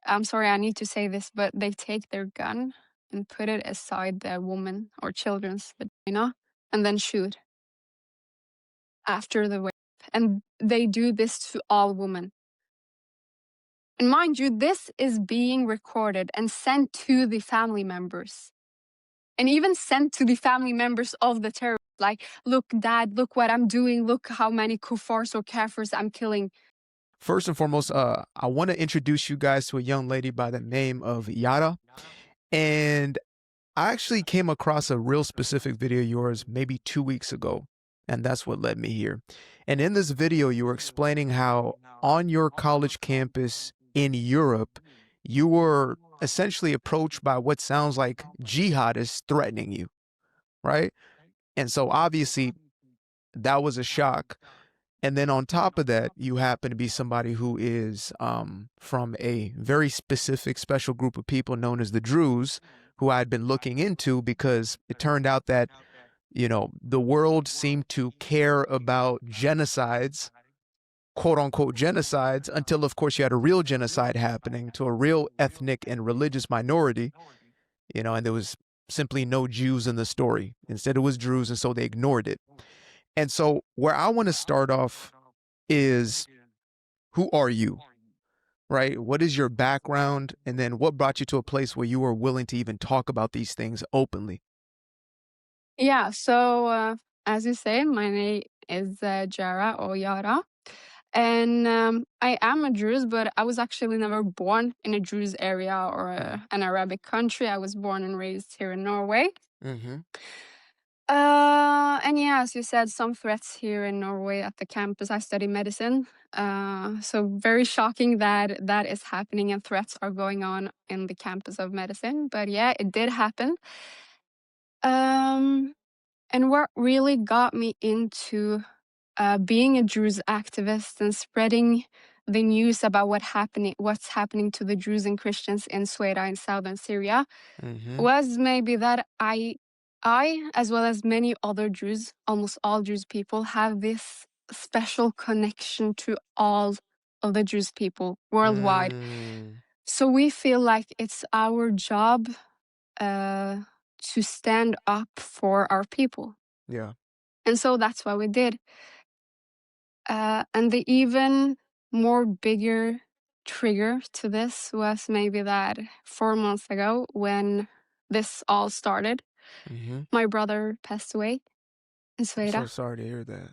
I'm sorry, I need to say this, but they take their gun and put it aside the woman or children's vagina and then shoot after the rape. And they do this to all women. And mind you, this is being recorded and sent to the family members. And even sent to the family members of the terrorists. Like, look, dad, look what I'm doing. Look how many kuffars or kafirs I'm killing. First and foremost, I want to introduce you guys to a young lady by the name of Jara. And I actually came across a real specific video of yours maybe 2 weeks ago. And that's what led me here. And in this video, you were explaining how on your college campus in Europe, you were essentially approached by what sounds like jihadists threatening you, right? And so obviously that was a shock. And then on top of that, you happen to be somebody who is from a very specific, special group of people known as the Druze, who I'd been looking into because it turned out that, the world seemed to care about genocides, quote unquote genocides, until, of course, you had a real genocide happening to a real ethnic and religious minority, and there was simply no Jews in the story. Instead, it was Druze, and so they ignored it. And so, where I want to start off is, who are you, right? What is your background? And then what brought you to a place where you were willing to even talk about these things openly? Yeah, so as you say, my name is Jara or Yara. And I am a Druze, but I was actually never born in a Druze area or an Arabic country. I was born and raised here in Norway. Mm-hmm. And yeah, as you said, some threats here in Norway at the campus. I study medicine. So very shocking that that is happening and threats are going on in the campus of medicine. But yeah, it did happen. Um, and what really got me into being a Druze activist and spreading the news about what's happening to the Druze and Christians in Sweden in southern Syria Mm-hmm. was maybe that I, as well as many other Druze, almost all Druze people, have this special connection to all of the Druze people worldwide. Mm. So we feel like it's our job to stand up for our people. Yeah. And so that's what we did. And the even more bigger trigger to this was maybe that 4 months ago when this all started, Mm-hmm. my brother passed away in I'm so Sweden. sorry to hear that.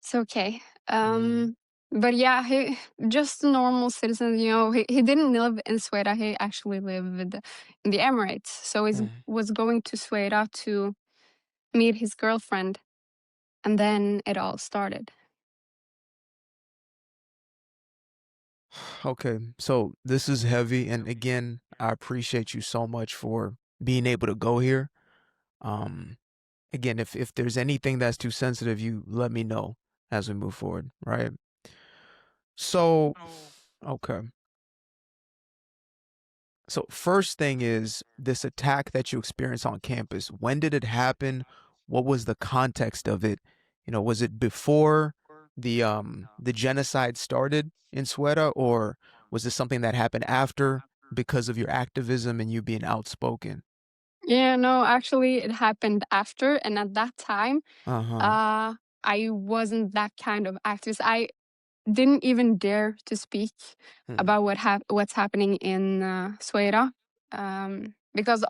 It's okay. Mm. But yeah, he just a normal citizen, he didn't live in Sweden. He actually lived in the Emirates. So he Mm. was going to Sweden to meet his girlfriend. And then it all started. Okay, so this is heavy, and again, I appreciate you so much for being able to go here. Um, Again, if there's anything that's too sensitive, you let me know as we move forward, right? So, okay. So first thing is this attack that you experienced on campus. When did it happen? What was the context of it? Was it before the genocide started in Sweden, or was this something that happened after because of your activism and you being outspoken? Yeah, no, actually, it happened after. And at that time, Uh-huh. uh, I wasn't that kind of activist. I didn't even dare to speak Hmm. about what's happening in Sweden, because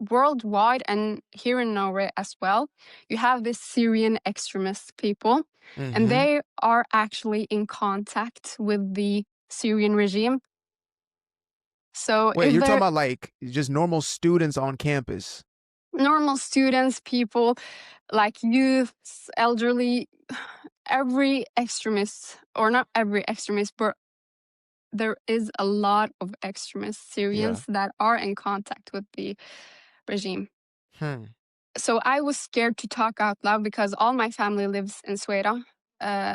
worldwide and here in Norway as well, you have this Syrian extremist people, and Mm-hmm. they are actually in contact with the Syrian regime. So Wait, if you're talking they're about like just normal students on campus? normal students, people like youths, elderly, every extremist, or not every extremist, but there is a lot of extremist Yeah. Syrians that are in contact with the regime. Hmm. So I was scared to talk out loud because all my family lives in Sweden.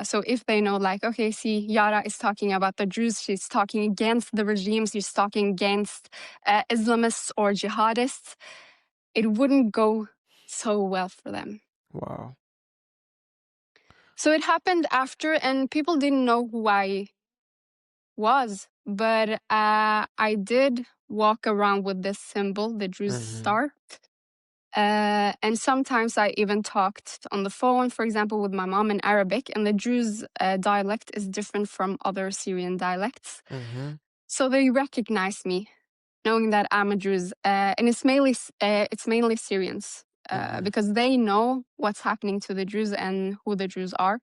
So if they know, like, okay, see, Yara is talking about the Jews, she's talking against the regime, she's talking against Islamists or jihadists, it wouldn't go so well for them. Wow. So it happened after, and people didn't know who I was. but I did walk around with this symbol, the Druze Mm-hmm. star. And sometimes I even talked on the phone, for example, with my mom in Arabic, and the Druze dialect is different from other Syrian dialects. Mm-hmm. So they recognize me, knowing that I'm a Druze, and it's mainly Syrians Mm-hmm. because they know what's happening to the Druze and who the Druze are.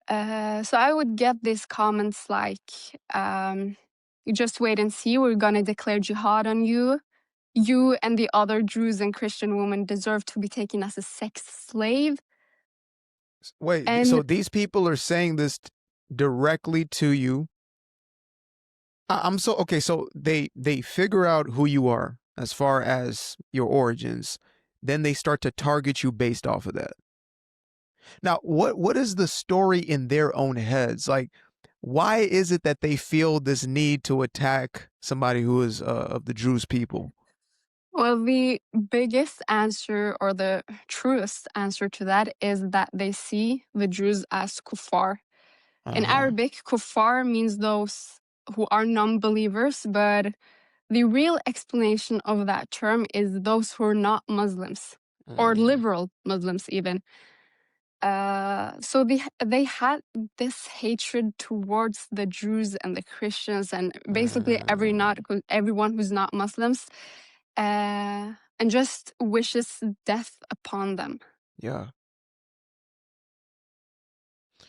So I would get these comments like, "You just wait and see. We're gonna declare jihad on you. You and the other Druze and Christian women deserve to be taken as a sex slave." Wait, so And these people are saying this directly to you. I'm so okay. So they figure out who you are as far as your origins, then they start to target you based off of that. Now, what is the story in their own heads? Like, why is it that they feel this need to attack somebody who is of the Druze people? well, the biggest answer or the truest answer to that is that they see the Druze as kuffar. Uh In huh. Arabic, kuffar means those who are non-believers, but the real explanation of that term is those who are not Muslims or Mm, liberal Muslims even. So they had this hatred towards the Jews and the Christians and basically mm, everyone who's not Muslims, and just wishes death upon them. yeah.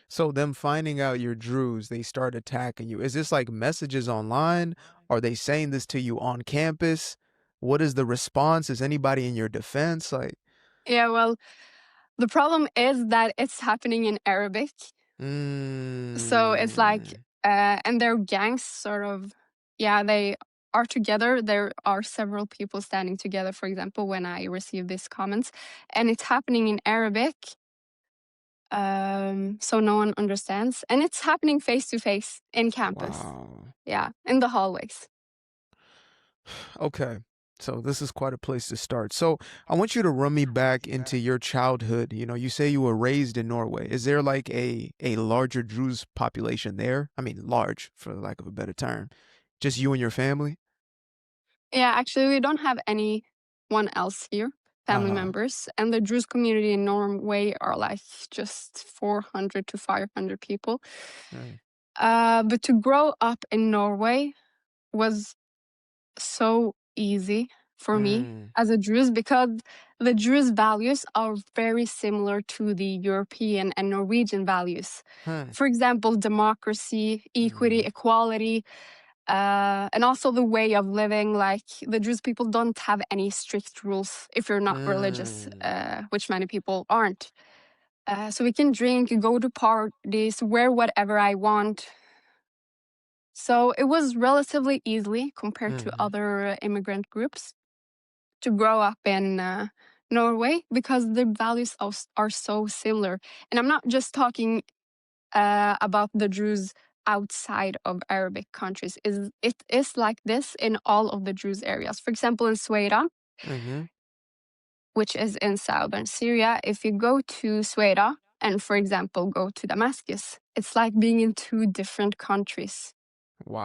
So them finding out you're Druze, they start attacking you. Is this like messages online? Are they saying this to you on campus? What is the response? Is anybody in your defense? Like, Yeah, well, the problem is that it's happening in Arabic. So it's like, mm, and their gangs sort of, yeah, they are together. There are several people standing together, for example, when I receive these comments, and it's happening in Arabic. So no one understands. And it's happening face to face in campus. wow. Yeah, in the hallways. Okay. So this is quite a place to start. So I want you to run me back into your childhood. You know, you say you were raised in Norway. Is there like a larger Druze population there? I mean, large for the lack of a better term. Just you and your family? Yeah, actually, we don't have anyone else here, family Uh-huh. members. And the Druze community in Norway are like just 400 to 500 people. Mm. But to grow up in Norway was so easy for me Mm. as a Druze because the Druze values are very similar to the European and Norwegian values. Hmm. For example, democracy, equity, Mm. equality, and also the way of living. Like the Druze people don't have any strict rules if you're not religious, Mm. which many people aren't. So we can drink, go to parties, wear whatever I want. So it was relatively easily compared to Mhm. other immigrant groups to grow up in Norway because the values are so similar. And I'm not just talking about the Druze outside of Arabic countries. It is like this in all of the Druze areas. For example, in Sweden, Mhm. which is in southern Syria, if you go to Sweden and, for example, go to Damascus, it's like being in two different countries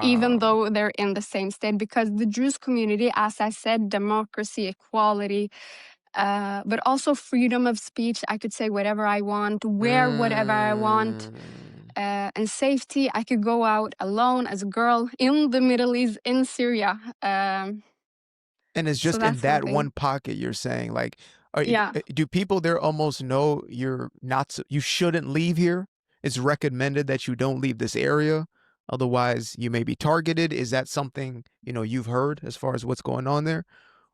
even Wow. though they're in the same state, because the Druze community, as I said, democracy, equality, but also freedom of speech. I could say whatever I want, wear whatever I want, Mm. and safety. I could go out alone as a girl in the Middle East, in Syria. And it's So just in that's one that thing. one pocket you're saying, like, Yeah. do people there almost know you're not you shouldn't leave here? It's recommended that you don't leave this area, otherwise you may be targeted. Is that something, you've heard as far as what's going on there?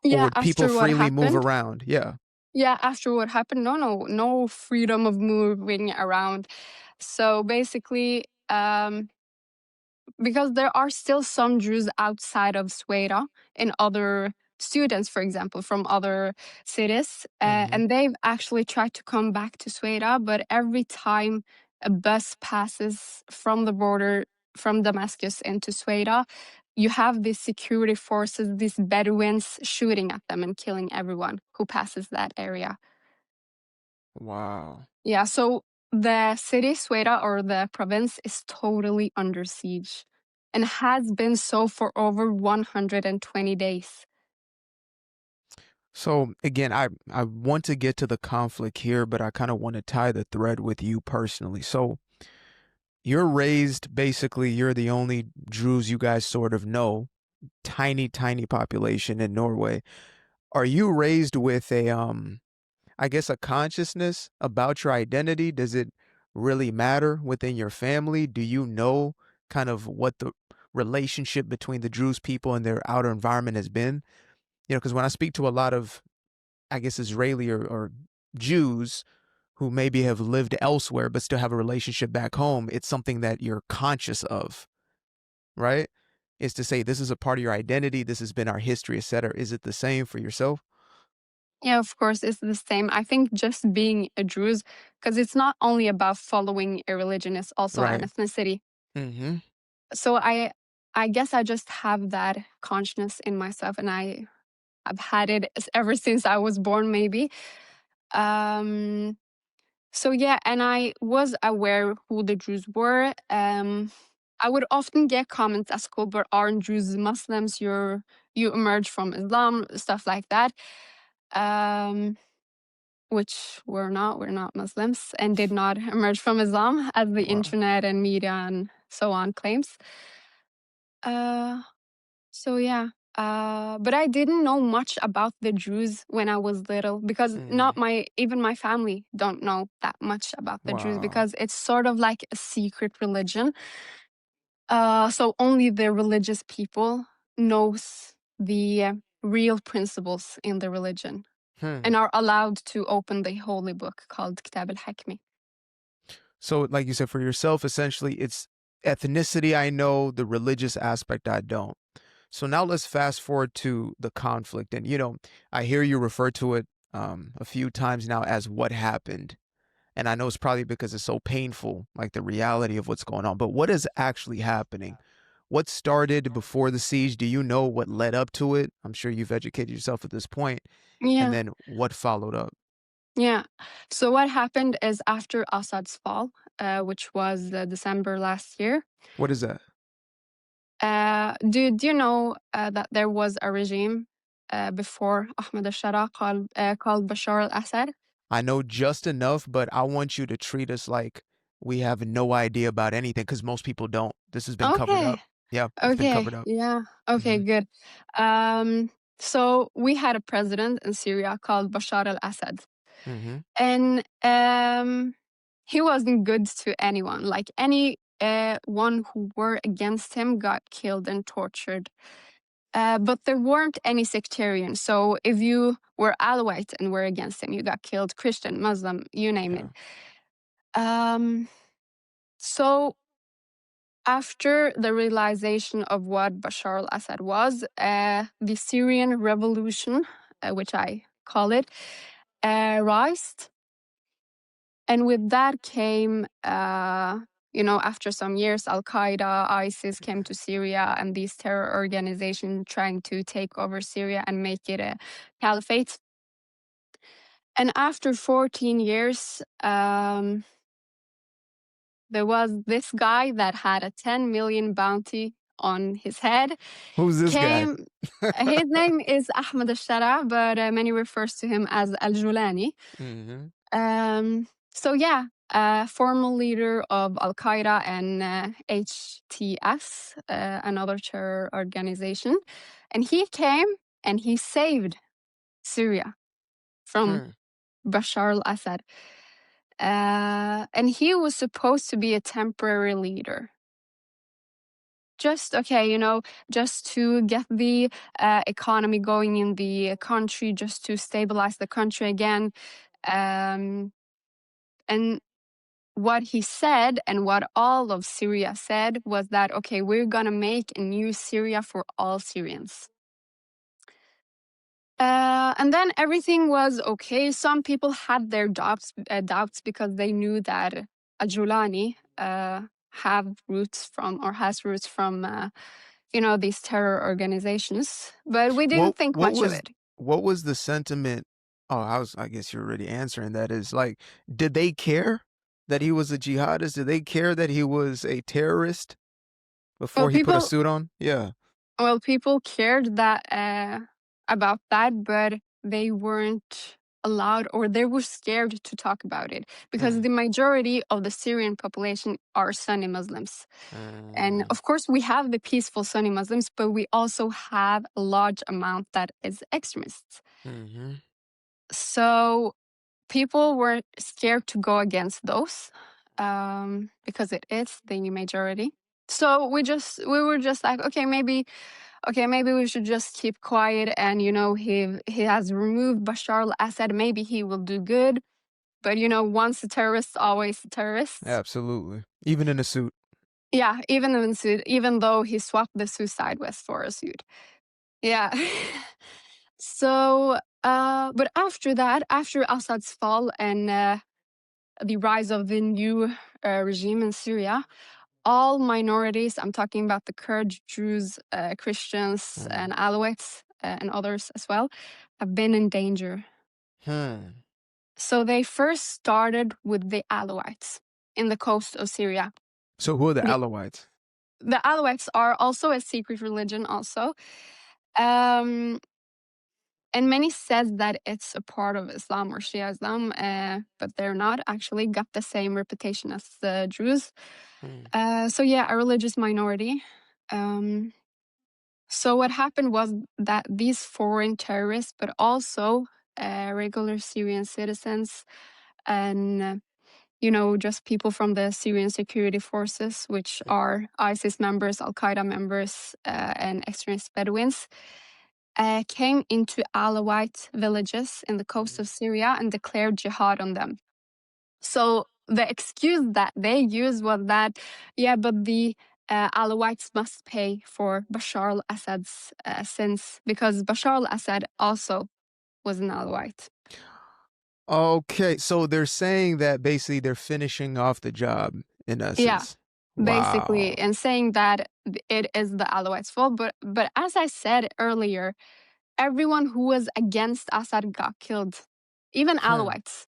Or Yeah, would people after what freely move happened. around? Yeah. Yeah, after what happened, no freedom of moving around. So basically, because there are still some Jews outside of Sweden and other students, for example, from other cities, Mhm. and they've actually tried to come back to Sweden, but every time a bus passes from the border from Damascus into Sweden, you have these security forces, these Bedouins shooting at them and killing everyone who passes that area. Wow. Yeah, so the city, Sweden, or the province, is totally under siege. and has been so for over 120 days. So again, I want to get to the conflict here, but I kind of want to tie the thread with you personally. So you're raised basically, you're the only Druze you guys sort of know, tiny, tiny population in Norway. Are you raised with a I guess a consciousness about your identity? Does it really matter within your family? Do you know kind of what the relationship between the Druze people and their outer environment has been? You know, because when I speak to a lot of, I guess, Israeli or Jews who maybe have lived elsewhere but still have a relationship back home, it's something that you're conscious of, right? Is to say this is a part of your identity, this has been our history, etc. Is it the same for yourself? Yeah, of course, it's the same. I think just being a Druze, because it's not only about following a religion, it's also an Right. ethnicity. Mm-hmm. So I guess I just have that consciousness in myself, and I've had it ever since I was born, maybe. Um, so yeah, and I was aware who the Jews were. I would often get comments at school, but aren't Jews Muslims? You emerged from Islam, stuff like that. Um, which we're not Muslims and did not emerge from Islam, as the Wow. internet and media and so on claims. Uh, so yeah. But I didn't know much about the Jews when I was little, because not Mm. my even my family don't know that much about the Jews, Wow. because it's sort of like a secret religion. So only the religious people knows the real principles in the religion Hmm. and are allowed to open the holy book called Kitab al-Hakmi. So, like you said, for yourself, essentially, it's ethnicity I know, the religious aspect I don't. So now let's fast forward to the conflict. And, you know, I hear you refer to it a few times now as what happened. And I know it's probably because it's so painful, like the reality of what's going on. But what is actually happening? What started before the siege? Do you know what led up to it? I'm sure you've educated yourself at this point. And Yeah, then what followed up? yeah. So what happened is after Assad's fall, which was December last year, What is that? do you know that there was a regime before Ahmed al-Shara called Bashar al-Assad? I know just enough, but I want you to treat us like we have no idea about anything because most people don't. This has been covered up. Okay. Yeah, it's been Okay. covered up. Yeah. Okay, Hmm. good. So we had a president in Syria called Bashar al-Assad. Hmm. And he wasn't good to anyone. Like any one who were against him got killed and tortured. But there weren't any sectarians. So if you were Alawite and were against him, you got killed. Christian, Muslim, you name it. Yeah. Um, so after the realization of what Bashar al-Assad was, the Syrian revolution, which I call it, rised. And with that came, after some years, Al Qaeda, ISIS came to Syria, and these terror organizations trying to take over Syria and make it a caliphate. And after 14 years, there was this guy that had a 10 million bounty on his head. Who's this guy? Came, his name is Ahmed al-Shara, but many refers to him as Al-Julani. Hmm. So yeah, former leader of Al Qaeda and HTS, another terror organization, and he came and he saved Syria from Hmm. Bashar al-Assad, and he was supposed to be a temporary leader. Just okay, just to get the economy going in the country, just to stabilize the country again, and what he said and what all of Syria said was that, okay, we're going to make a new Syria for all Syrians. And then everything was okay. Some people had their doubts because they knew that Ajulani has roots from, these terror organizations. But we didn't What think what much of was it. what was the sentiment? Oh, I guess you're already answering that. Is like, did they care that he was a jihadist? Did they care that he was a terrorist? Well, before he put a people suit on? Yeah. people cared that about that, but they weren't allowed, or they were scared to talk about it, because Mm. the majority of the Syrian population are Sunni Muslims. And Mm. of course, we have the peaceful Sunni Muslims, but we also have a large amount that is extremists. Mm-hmm. So people were scared to go against those, because it is the majority. So we were just like, okay, maybe we should just keep quiet. And he has removed Bashar al-Assad. Maybe he will do good. But once a terrorist, always a terrorist. Absolutely. Even in a suit. Yeah, even though he swapped the suicide vest for a suit. Yeah. So, but after that, after Assad's fall and the rise of the new regime in Syria, all minorities, I'm talking about the Kurds, Druze, Christians, Mm. and Alawites, and others as well, have been in danger. Hmm. So they first started with the Alawites in the coast of Syria. So who are the The, Alawites? the Alawites are also a secret religion also. Um, and many says that it's a part of Islam or Shia Islam, but they're not, actually got the same reputation as the Druze. Mm. So yeah, a religious minority. Um, so what happened was that these foreign terrorists, but also regular Syrian citizens and just people from the Syrian security forces, which are ISIS members, Al Qaeda members, and extremist Bedouins, came into Alawite villages in the coast of Syria and declared jihad on them. So the excuse that they used was that, yeah, but the Alawites must pay for Bashar al-Assad's sins, because Bashar al-Assad also was an Alawite. Okay, so they're saying that basically they're finishing off the job in Yeah, essence. basically, Wow. and saying that it is the Alawites' fault. But as I said earlier, everyone who was against Assad got killed, even Hmm. Alawites.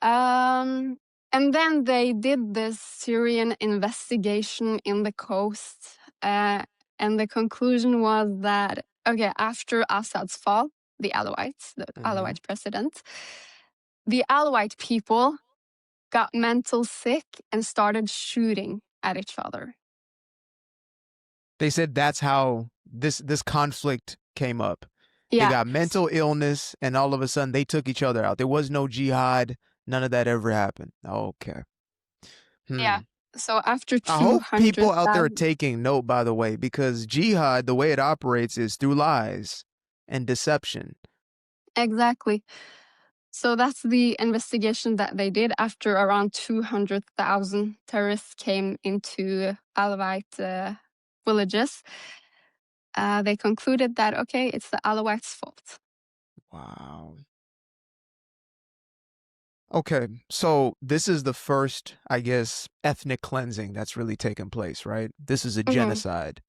Um, and then they did this Syrian investigation in the coast, and the conclusion was that, okay, after Assad's fall, the Mm-hmm. Alawite president, the Alawite people got mental sick and started shooting at each other. They said that's how this conflict came up. They Yeah, got mental illness, and all of a sudden they took each other out. There was no jihad. None of that ever happened. Okay. yeah. Hmm. So after I hope people out there are 200,000, taking note, by the way, because jihad, the way it operates is through lies and deception. exactly. So that's the investigation that they did after around 200,000 terrorists came into Alawite villages. They concluded that, okay, it's the Alawites' fault. Wow. Okay, so this is the first, I guess, ethnic cleansing that's really taken place, right? This is a Hmm. genocide.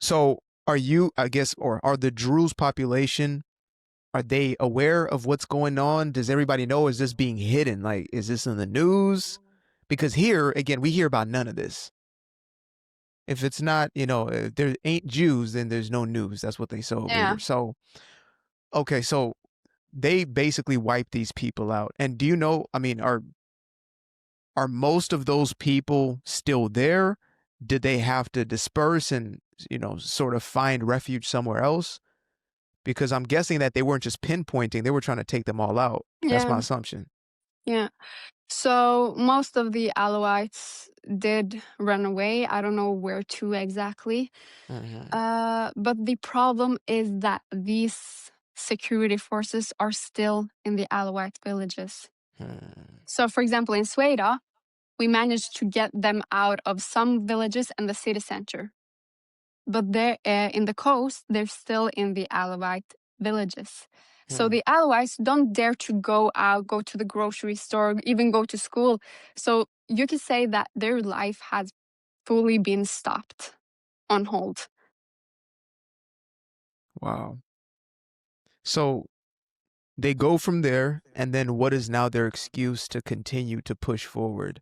So are you, I guess, or are the Druze population, are they aware of what's going on? Does everybody know? Is this being hidden? Like, is this in the news? Because here, again, we hear about none of this. If it's not, if there ain't Jews, then there's no news. That's what they say over Yeah. here. So, okay, so they basically wiped these people out. And do you know, I mean, are most of those people still there? Did they have to disperse and, sort of find refuge somewhere else? Because I'm guessing that they weren't just pinpointing, they were trying to take them all out. That's Yeah. my assumption. Yeah. So most of the Alawites did run away. I don't know where to exactly. Mm-hmm. But the problem is that these security forces are still in the Alawite villages. Hmm. So, for example, in Sweden, we managed to get them out of some villages and the city center. But they're in the coast, they're still in the Alawite villages. So Hmm. the Alawites don't dare to go out, go to the grocery store, even go to school. So you can say that their life has fully been stopped, on hold. Wow. So they go from there, and then what is now their excuse to continue to push forward?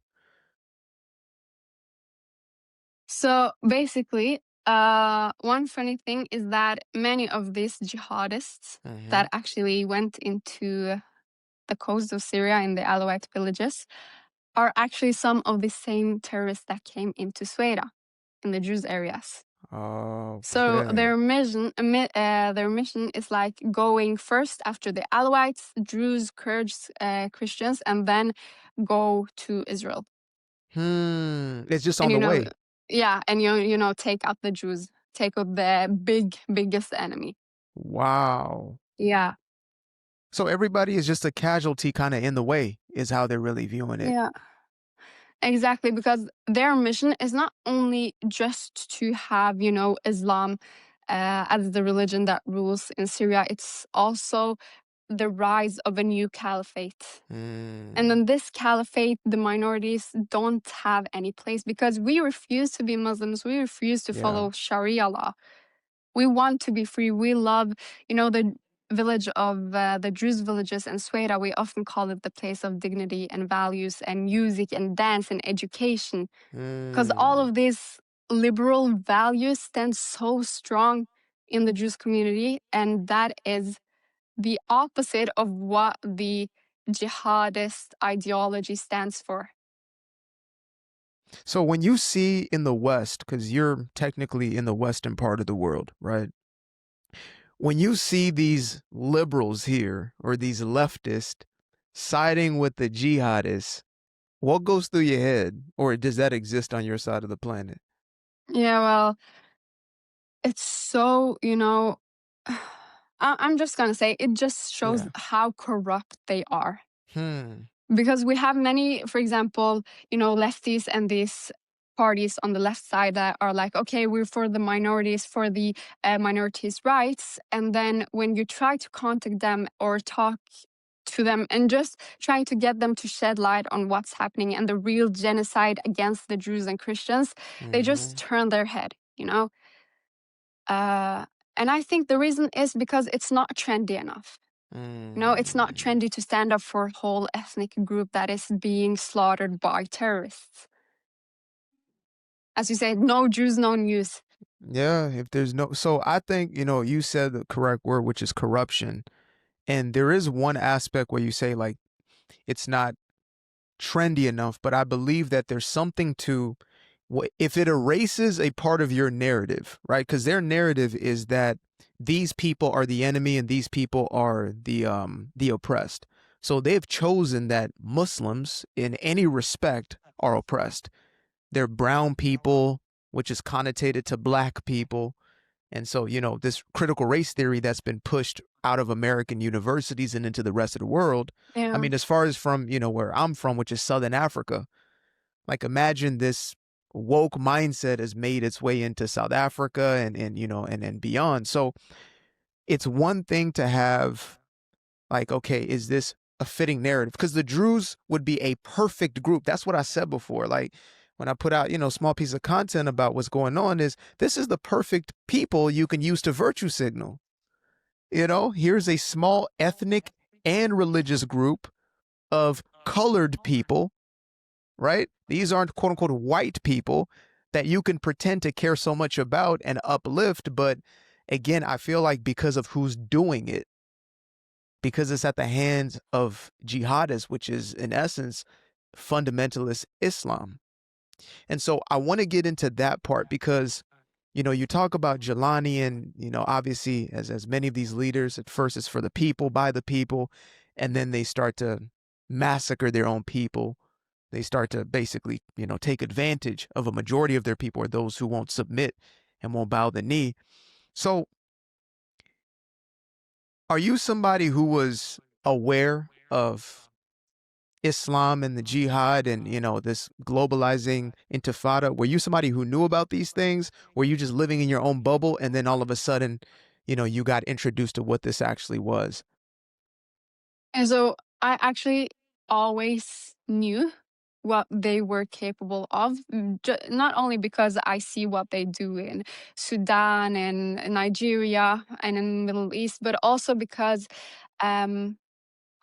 So basically, one funny thing is that many of these jihadists Mm-hmm. that actually went into the coast of Syria in the Alawite villages are actually some of the same terrorists that came into Sweden in the Druze areas. So Okay. their mission is like going first after the Alawites, Druze, Kurds, Christians, and then go to Israel. It's just And on the way. yeah, and take out the Jews, take out the biggest enemy. Wow. Yeah, So everybody is just a casualty kind of in the way, is how they're really viewing it. yeah, exactly. Because their mission is not only just to have Islam as the religion that rules in Syria. It's also the rise of a new caliphate. And Mm, in this caliphate, the minorities don't have any place because we refuse to be Muslims. We refuse to yeah. follow Sharia law. We want to be free. We love, the village of the Druze villages in Sweden. We often call it the place of dignity and values and music and dance and education. Because all Mm. of these liberal values stand so strong in the Druze community. And that is the opposite of what the jihadist ideology stands for. So when you see in the West, because you're technically in the Western part of the world, right? When you see these liberals here or these leftists siding with the jihadists, what goes through your head? Or does that exist on your side of the planet? Yeah, well, it's so, I'm just going to say it just shows Yeah. how corrupt they are. Hmm. Because we have many, for example, lefties and these parties on the left side that are like, okay, we're for the minorities, for the minorities' rights. And then when you try to contact them or talk to them and just trying to get them to shed light on what's happening and the real genocide against the Jews and Christians, they just Mm-hmm. turn their head. Uh, and I think the reason is because it's not trendy enough. It's not Mm. trendy to stand up for a whole ethnic group that is being slaughtered by terrorists. As you said, no Jews, no news. Yeah, if there's no, so I think, you said the correct word, which is corruption. And there is one aspect where you say, like, it's not trendy enough, but I believe that there's something to if it erases a part of your narrative, right? Because their narrative is that these people are the enemy and these people are the oppressed. So they've chosen that Muslims, in any respect, are oppressed. They're brown people, which is connotated to black people. And so, this critical race theory that's been pushed out of American universities and into the rest of the world. I Yeah. mean, as far as from, where I'm from, which is Southern Africa, like imagine this woke mindset has made its way into South Africa and beyond. So it's one thing to have like, okay, is this a fitting narrative? Because the Druze would be a perfect group. That's what I said before. Like when I put out, small piece of content about what's going on is this is the perfect people you can use to virtue signal. Here's a small ethnic and religious group of colored people, right? These aren't quote unquote white people that you can pretend to care so much about and uplift. But again, I feel like because of who's doing it, because it's at the hands of jihadists, which is in essence fundamentalist Islam. And so I want to get into that part because you talk about Jelani and obviously as many of these leaders at first it's for the people by the people and then they start to massacre their own people. They start to basically take advantage of a majority of their people or those who won't submit and won't bow the knee. So are you somebody who was aware of Islam and the jihad and this globalizing intifada? Were you somebody who knew about these things? Were you just living in your own bubble and then all of a sudden, you got introduced to what this actually was? And so I actually always knew what they were capable of, not only because I see what they do in Sudan and Nigeria and in the Middle East, but also because um,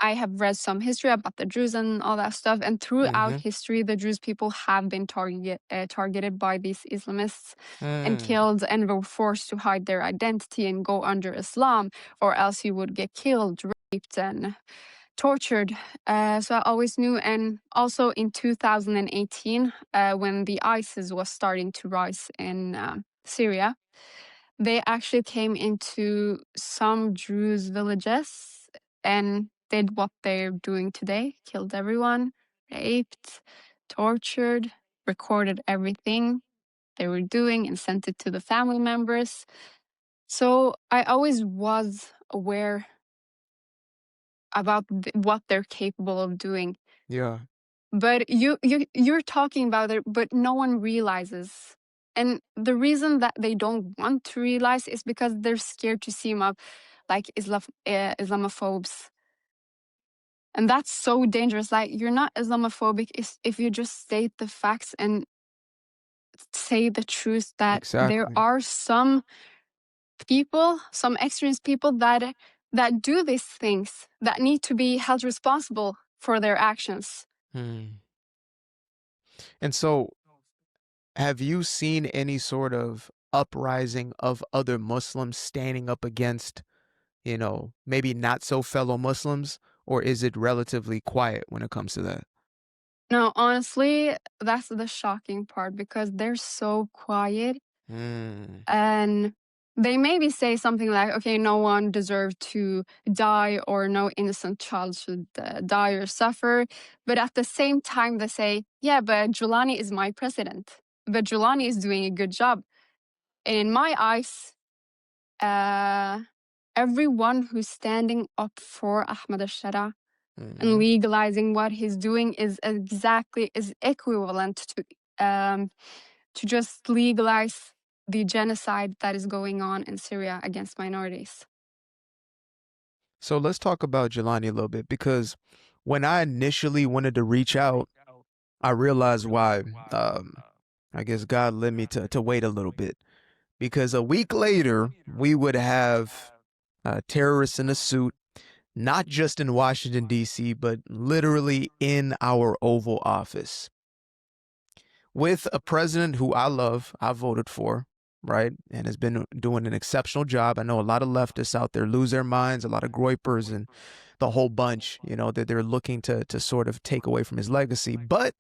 I have read some history about the Druze and all that stuff. And throughout Mm-hmm. history, the Druze people have been targeted by these Islamists and Mm. killed, and were forced to hide their identity and go under Islam, or else you would get killed, raped, and tortured. So I always knew. And also in 2018, when the ISIS was starting to rise in Syria, they actually came into some Druze villages and did what they're doing today, killed everyone, raped, tortured, recorded everything they were doing and sent it to the family members. So I always was aware about what they're capable of doing. Yeah. But you're talking about it, but no one realizes. And the reason that they don't want to realize is because they're scared to seem up like Islamophobes. And that's so dangerous. Like, you're not Islamophobic if you just state the facts and say the truth, that there Exactly. are some people, some extremist people that do these things, that need to be held responsible for their actions. Hmm. And so, have you seen any sort of uprising of other Muslims standing up against, maybe not so fellow Muslims, or is it relatively quiet when it comes to that? No, honestly, that's the shocking part, because they're so quiet, Mm. and they maybe say something like, okay, no one deserved to die, or no innocent child should die or suffer. But at the same time, they say, yeah, but Julani is my president. But Julani is doing a good job. And in my eyes, uh, everyone who's standing up for Ahmed al-Shara and Hmm. legalizing what he's doing is equivalent to just legalize the genocide that is going on in Syria against minorities. So let's talk about Jelani a little bit because when I initially wanted to reach out, I realized why. I guess God led me to wait a little bit because a week later we would have terrorists in a suit, not just in Washington D.C., but literally in our Oval Office, with a president who I love, I voted for, right, and has been doing an exceptional job. I know a lot of leftists out there lose their minds, a lot of groypers and the whole bunch, that they're looking to sort of take away from his legacy. But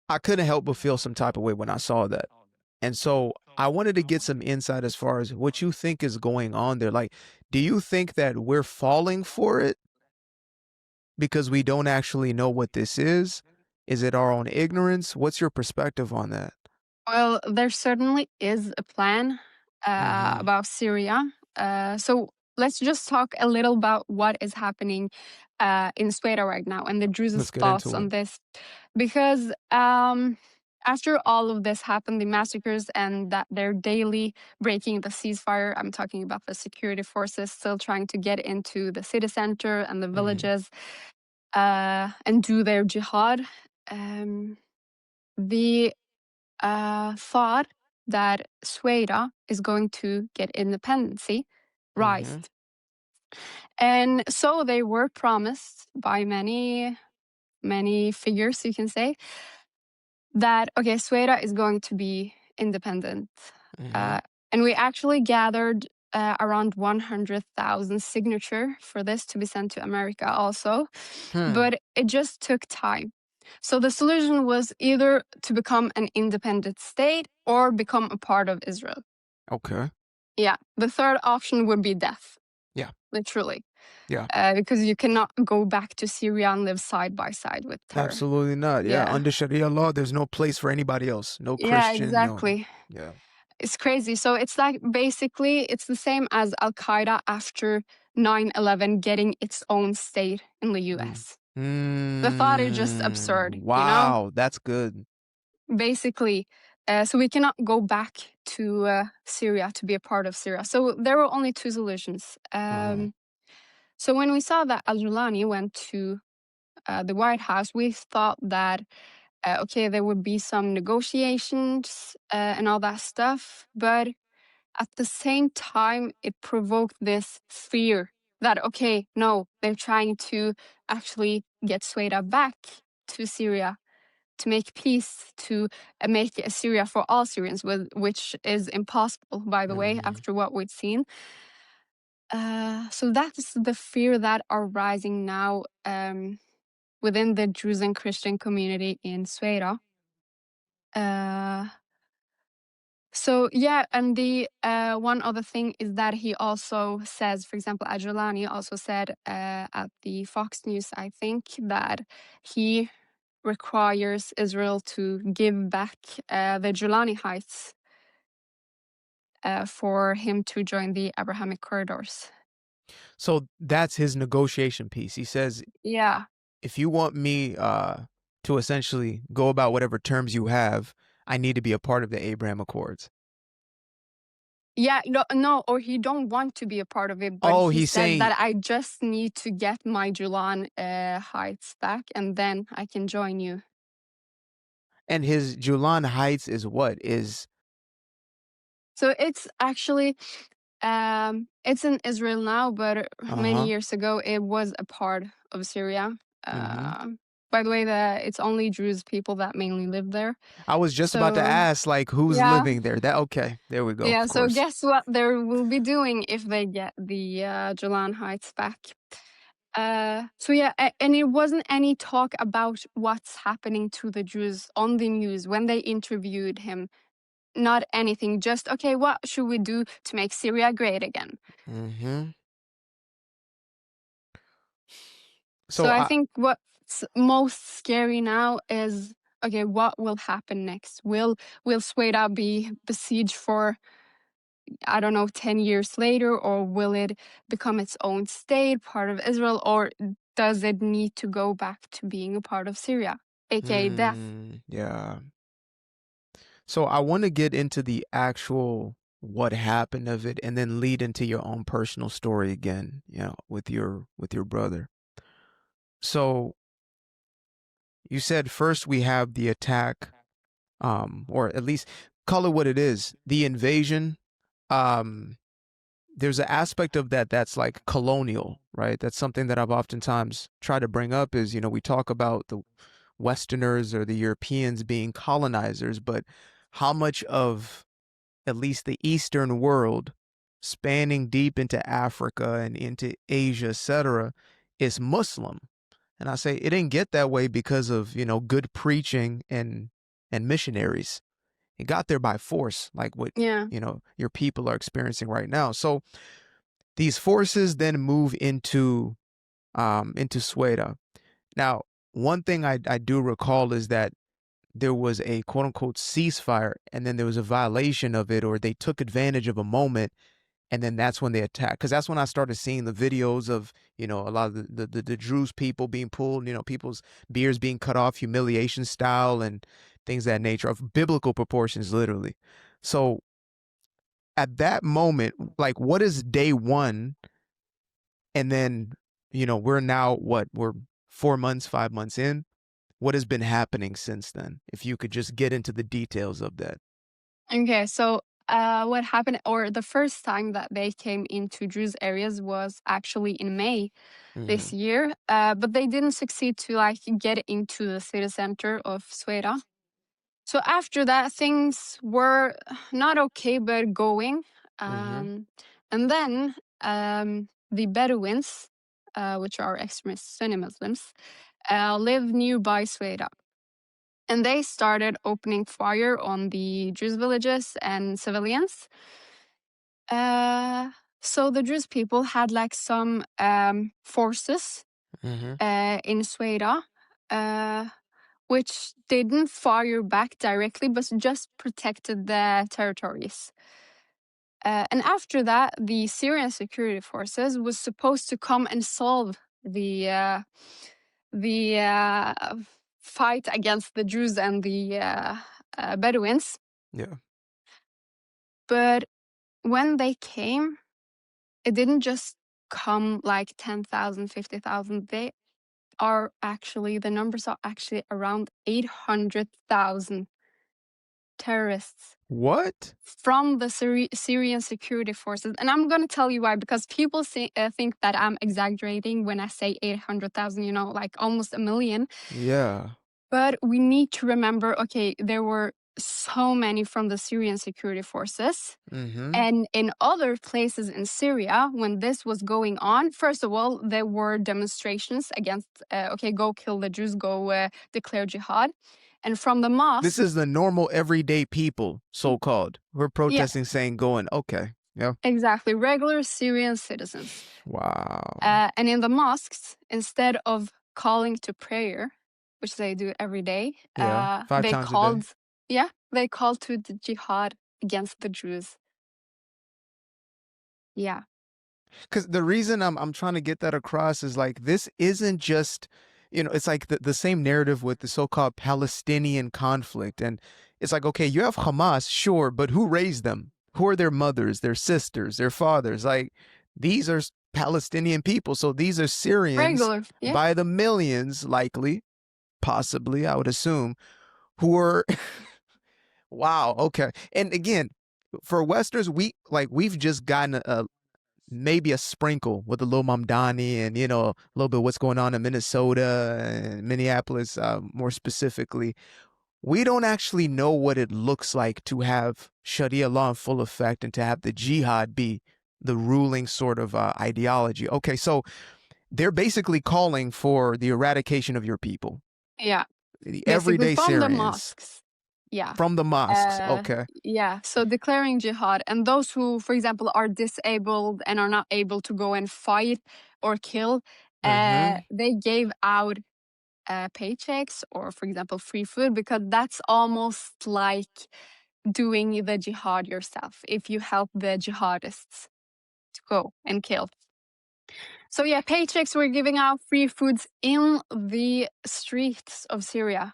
I couldn't help but feel some type of way when I saw that. And so I wanted to get some insight as far as what you think is going on there. Like, do you think that we're falling for it because we don't actually know what this is? Is it our own ignorance? What's your perspective on that? Well, there certainly is a plan Mm-hmm. about Syria. So let's just talk a little about what is happening in Sweden right now and the Druze's Let's get thoughts into on it. this. Because after all of this happened, the massacres and that they're daily breaking the ceasefire, I'm talking about the security forces still trying to get into the city center and the Mm-hmm. villages and do their jihad. The thought that Sweden is going to get independency Mm-hmm. rised. And so they were promised by many figures, you can say, that, okay, Sweden is going to be independent. Mm-hmm. Uh, and we actually gathered around 100,000 signature for this to be sent to America also. Hmm. But it just took time. So the solution was either to become an independent state or become a part of Israel. Okay. Yeah. The third option would be death, Yeah. literally, Yeah. because you cannot go back to Syria and live side by side with her. Absolutely not. Yeah. Yeah. Under Sharia law, there's no place for anybody else. No Yeah, Christian. No. exactly. Yeah. It's crazy. So it's like basically it's the same as Al Qaeda after 9/11 getting its own state in the Mm. US. The thought is just absurd, you know? Wow. That's good. Basically. So we cannot go back to Syria to be a part of Syria. So there were only two solutions. Uh-huh. So when we saw that Al-Julani went to the White House, we thought that, okay, there would be some negotiations and all that stuff. But at the same time, it provoked this fear. that, okay, no, they're trying to actually get Sweda back to Syria, to make peace, to make Syria for all Syrians, which is impossible, by the way, Mm-hmm. after what we've seen. So that's the fear that are rising now within the Druze and Christian community in Sweden. So yeah, and the one other thing is that he also says, for example, Ajulani also said at the Fox News, I think, that he requires Israel to give back the Julani Heights for him to join the Abrahamic corridors. So that's his negotiation piece. He says, Yeah. if you want me to essentially go about whatever terms you have, I need to be a part of the Abraham Accords. Yeah, no, no, or he don't want to be a part of it, but Oh, he he's said saying, that I just need to get my Julan Heights back, and then I can join you. and his Julan Heights is what? Is So it's actually it's in Israel now, but many uh-huh. years ago it was a part of Syria. Mm-hmm. By the way, it's only Druze people that mainly live there. I was just about to So ask, like, who's yeah, living there? That okay, there we go, yeah. of So course. guess what they will be doing if they get the Julan Heights back? So yeah, and it wasn't any talk about what's happening to the Jews on the news when they interviewed him. Not anything, just, okay, what should we do to make Syria great again? Mm-hmm. So So I I think what's most scary now is, okay, what will happen next? Will Sweda be besieged for, I don't know, 10 years later, or will it become its own state, part of Israel, or does it need to go back to being a part of Syria, aka death? yeah. So I want to get into the actual what happened of it and then lead into your own personal story again, with your brother. So you said first we have the attack, or at least call it what it is, the invasion. Um, there's an aspect of that that's like colonial, right? That's something that I've oftentimes tried to bring up is, we talk about the Westerners or the Europeans being colonizers, but how much of at least the Eastern world, spanning deep into Africa and into Asia, etc., is Muslim. And I say it didn't get that way because of, good preaching and missionaries. It got there by force, like what, Yeah. your people are experiencing right now. So these forces then move into Sweda. Now, one thing I do recall is that there was a quote unquote ceasefire and then there was a violation of it, or they took advantage of a moment, and then that's when they attacked. Because that's when I started seeing the videos of, a lot of the Druze people being pulled, people's beards being cut off, humiliation style, and things of that nature, of biblical proportions, literally. So at that moment, like, what is day one? And then, we're now what? We're 4 months, 5 months in. What has been happening since then? If you could just get into the details of that. Okay, so what happened, or the first time that they came into Druze areas was actually in May Mm-hmm. this year, but they didn't succeed to like get into the city center of Sveda. So after that, things were not okay, but going. Mm-hmm. And then the Bedouins, which are extremist Sunni Muslims, live nearby Sveda. And they started opening fire on the Druze villages and civilians. Uh, so the Druze people had like some forces Mm-hmm. in Sweda, which didn't fire back directly, but just protected the territories. And after that, the Syrian security forces was supposed to come and solve the fight against the Druze and the Bedouins. Yeah. But when they came, it didn't just come like 10,000, 50,000. The numbers are actually around 800,000. terrorists What? from the Syrian security forces. And I'm going to tell you why, because people think that I'm exaggerating when I say 800,000, like almost a million. Yeah. But we need to remember, okay, there were so many from the Syrian security forces. Mm-hmm. And in other places in Syria, when this was going on, first of all, there were demonstrations against, okay, go kill the Jews, go declare jihad. And from the This mosques, is the normal everyday people, so-called. We're yeah, protesting saying going, okay. Yeah. exactly, regular Syrian citizens. Wow. And in the mosques, instead of calling to prayer, which they do every day, Yeah. 5 they times a day. called, they called to the jihad against the Jews. Yeah, Because the reason I'm trying to get that across is like this isn't just, it's like the same narrative with the so-called Palestinian conflict. And it's like, okay, you have Hamas, sure, but who raised them? Who are their mothers, their sisters, their fathers? Like these are Palestinian people. So these are Syrians regular, yeah, by the millions, likely, possibly, I would assume, who are wow, okay. And again, for Westerners, we've just gotten maybe a sprinkle with the Lil Mamdani and a little bit what's going on in Minnesota and Minneapolis, more specifically. We don't actually know what it looks like to have Sharia law in full effect and to have the jihad be the ruling sort of ideology. Okay, so they're basically calling for the eradication of your people, yeah, the basically everyday from the Syrians mosques. Yeah. from the mosques. Okay. Yeah, so declaring jihad, and those who, for example, are disabled and are not able to go and fight or kill, Mm-hmm. they gave out paychecks or, for example, free food, because that's almost like doing the jihad yourself if you help the jihadists to go and kill. So yeah, paychecks were giving out, free foods in the streets of Syria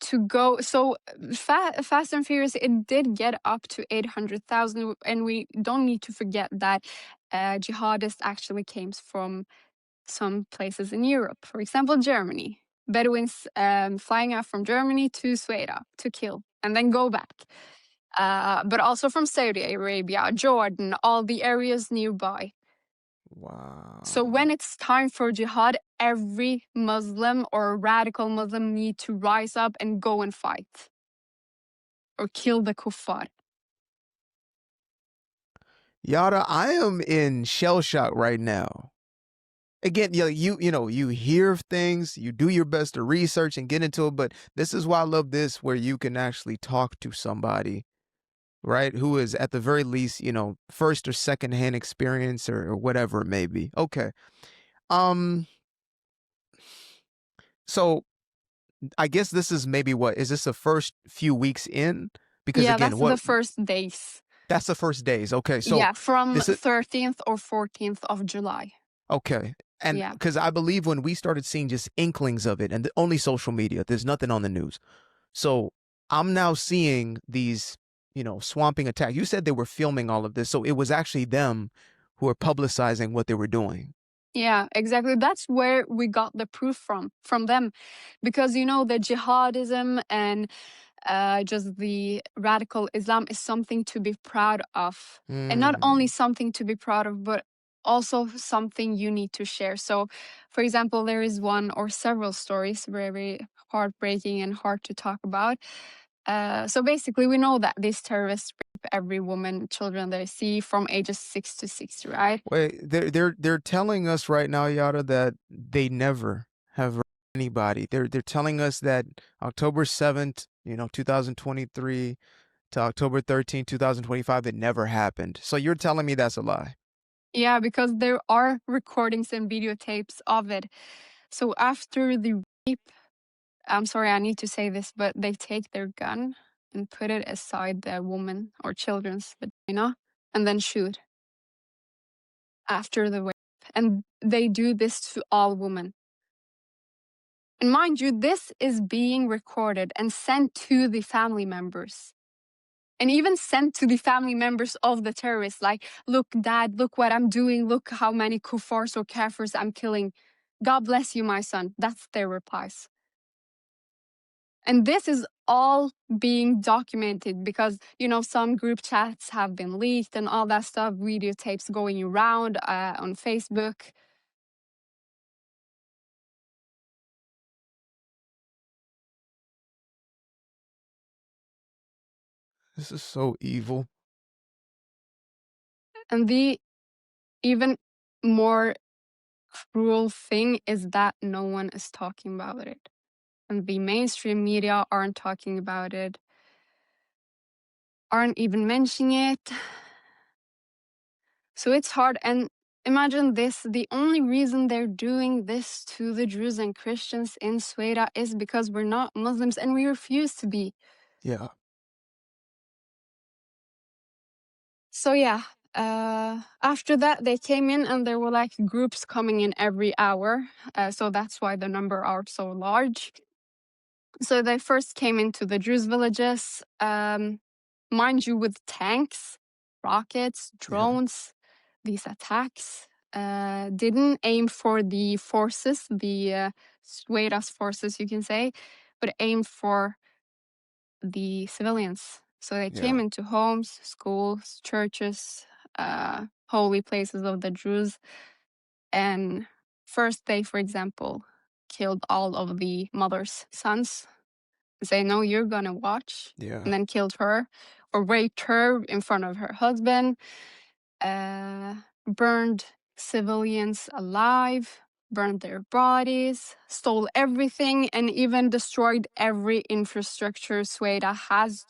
to go. So Fast and Furious, it did get up to 800,000, and we don't need to forget that jihadists actually came from some places in Europe, for example, Germany. Bedouins flying out from Germany to Sweden to kill and then go back. But also from Saudi Arabia, Jordan, all the areas nearby. So Wow. when it's time for jihad, every Muslim or radical Muslim need to rise up and go and fight or kill the kuffar. Yada, I am in shell shock right now. Again, you hear things, you do your best to research and get into it, but this is why I love this, where you can actually talk to somebody, right, who is at the very least, first or second hand experience or whatever it may be. Okay. Um. So I guess this is maybe what is this the first few weeks in? Because Yeah, again, that's what the first days. that's the first days. Okay, so Yeah, from this is 13th or 14th of July. okay. And Yeah. because I believe when we started seeing just inklings of it, and only social media, there's nothing on the news. So I'm now seeing these, swamping attacks. You said they were filming all of this, so it was actually them who were publicizing what they were doing. Yeah, exactly. That's where we got the proof from them. Because, the jihadism and just the radical Islam is something to be proud of. And not only Mm. something to be proud of, but also something you need to share. So, for example, there is one or several stories very heartbreaking and hard to talk about. So basically, we know that these terrorists rape every woman, children they see from ages 6 to 60, right? Wait, they're telling us right now, Yada, that they never have raped anybody. They're telling us that October 7th, 2023 to October 13th, 2025, it never happened. So you're telling me that's a lie? Yeah, because there are recordings and videotapes of it. So after the rape, I'm sorry, I need to say this, but they take their gun and put it aside the woman or children's vagina and then shoot after the rape. And they do this to all women. And mind you, this is being recorded and sent to the family members. And even sent to the family members of the terrorists, like, look, dad, look what I'm doing. Look how many kuffars or kafirs I'm killing. God bless you, my son. That's their replies. And this is all being documented because, some group chats have been leaked and all that stuff, videotapes going around on Facebook. This is so evil. And the even more cruel thing is that no one is talking about it. And the mainstream media aren't talking about it, aren't even mentioning it. So it's hard. And imagine this, the only reason they're doing this to the Druze and Christians in Sweden is because we're not Muslims and we refuse to be. Yeah. So yeah, after that they came in and there were like groups coming in every hour. So that's why the number are so large. So they first came into the Druze villages, mind you, with tanks, rockets, Yeah. drones. These attacks didn't aim for the forces, the Sueda's forces, you can say, but aimed for the civilians. So they came Yeah. into homes, schools, churches, holy places of the Druze. And first they, for example, killed all of the mother's sons. Say, no, you're gonna watch. Yeah. And then killed her or raped her in front of her husband, burned civilians alive, burned their bodies, stole everything, and even destroyed every infrastructure Sweden has,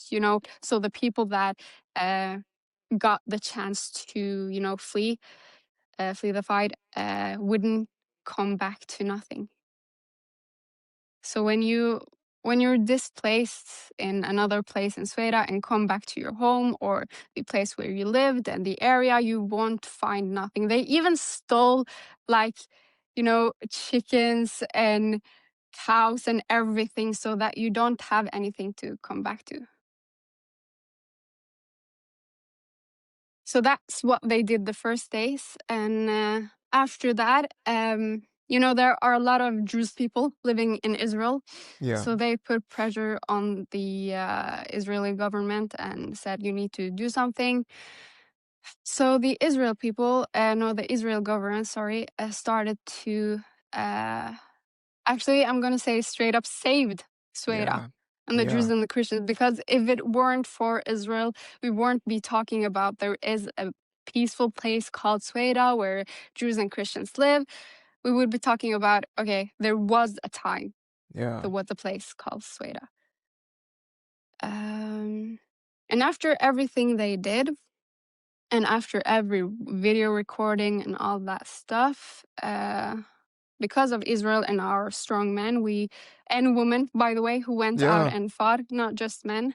so the people that got the chance to, flee the fight, wouldn't come back to nothing. So when you're displaced in another place in Sweden and come back to your home or the place where you lived and the area, you won't find nothing. They even stole like, chickens and cows and everything so that you don't have anything to come back to. So that's what they did the first days. And after that, there are a lot of Druze people living in Israel. Yeah. So they put pressure on the Israeli government and said, you need to do something. So the the Israel government, sorry, started to, actually, I'm going to say straight up saved Sweden Yeah. and the Druze Yeah. and the Christians, because if it weren't for Israel, we wouldn't be talking about there is a peaceful place called Sweden where Druze and Christians live. We would be talking about, okay, there was a time, Yeah. there was a place called Sweden. And after everything they did, and after every video recording and all that stuff, because of Israel and our strong men, and women, by the way, who went out Yeah. and fought, not just men,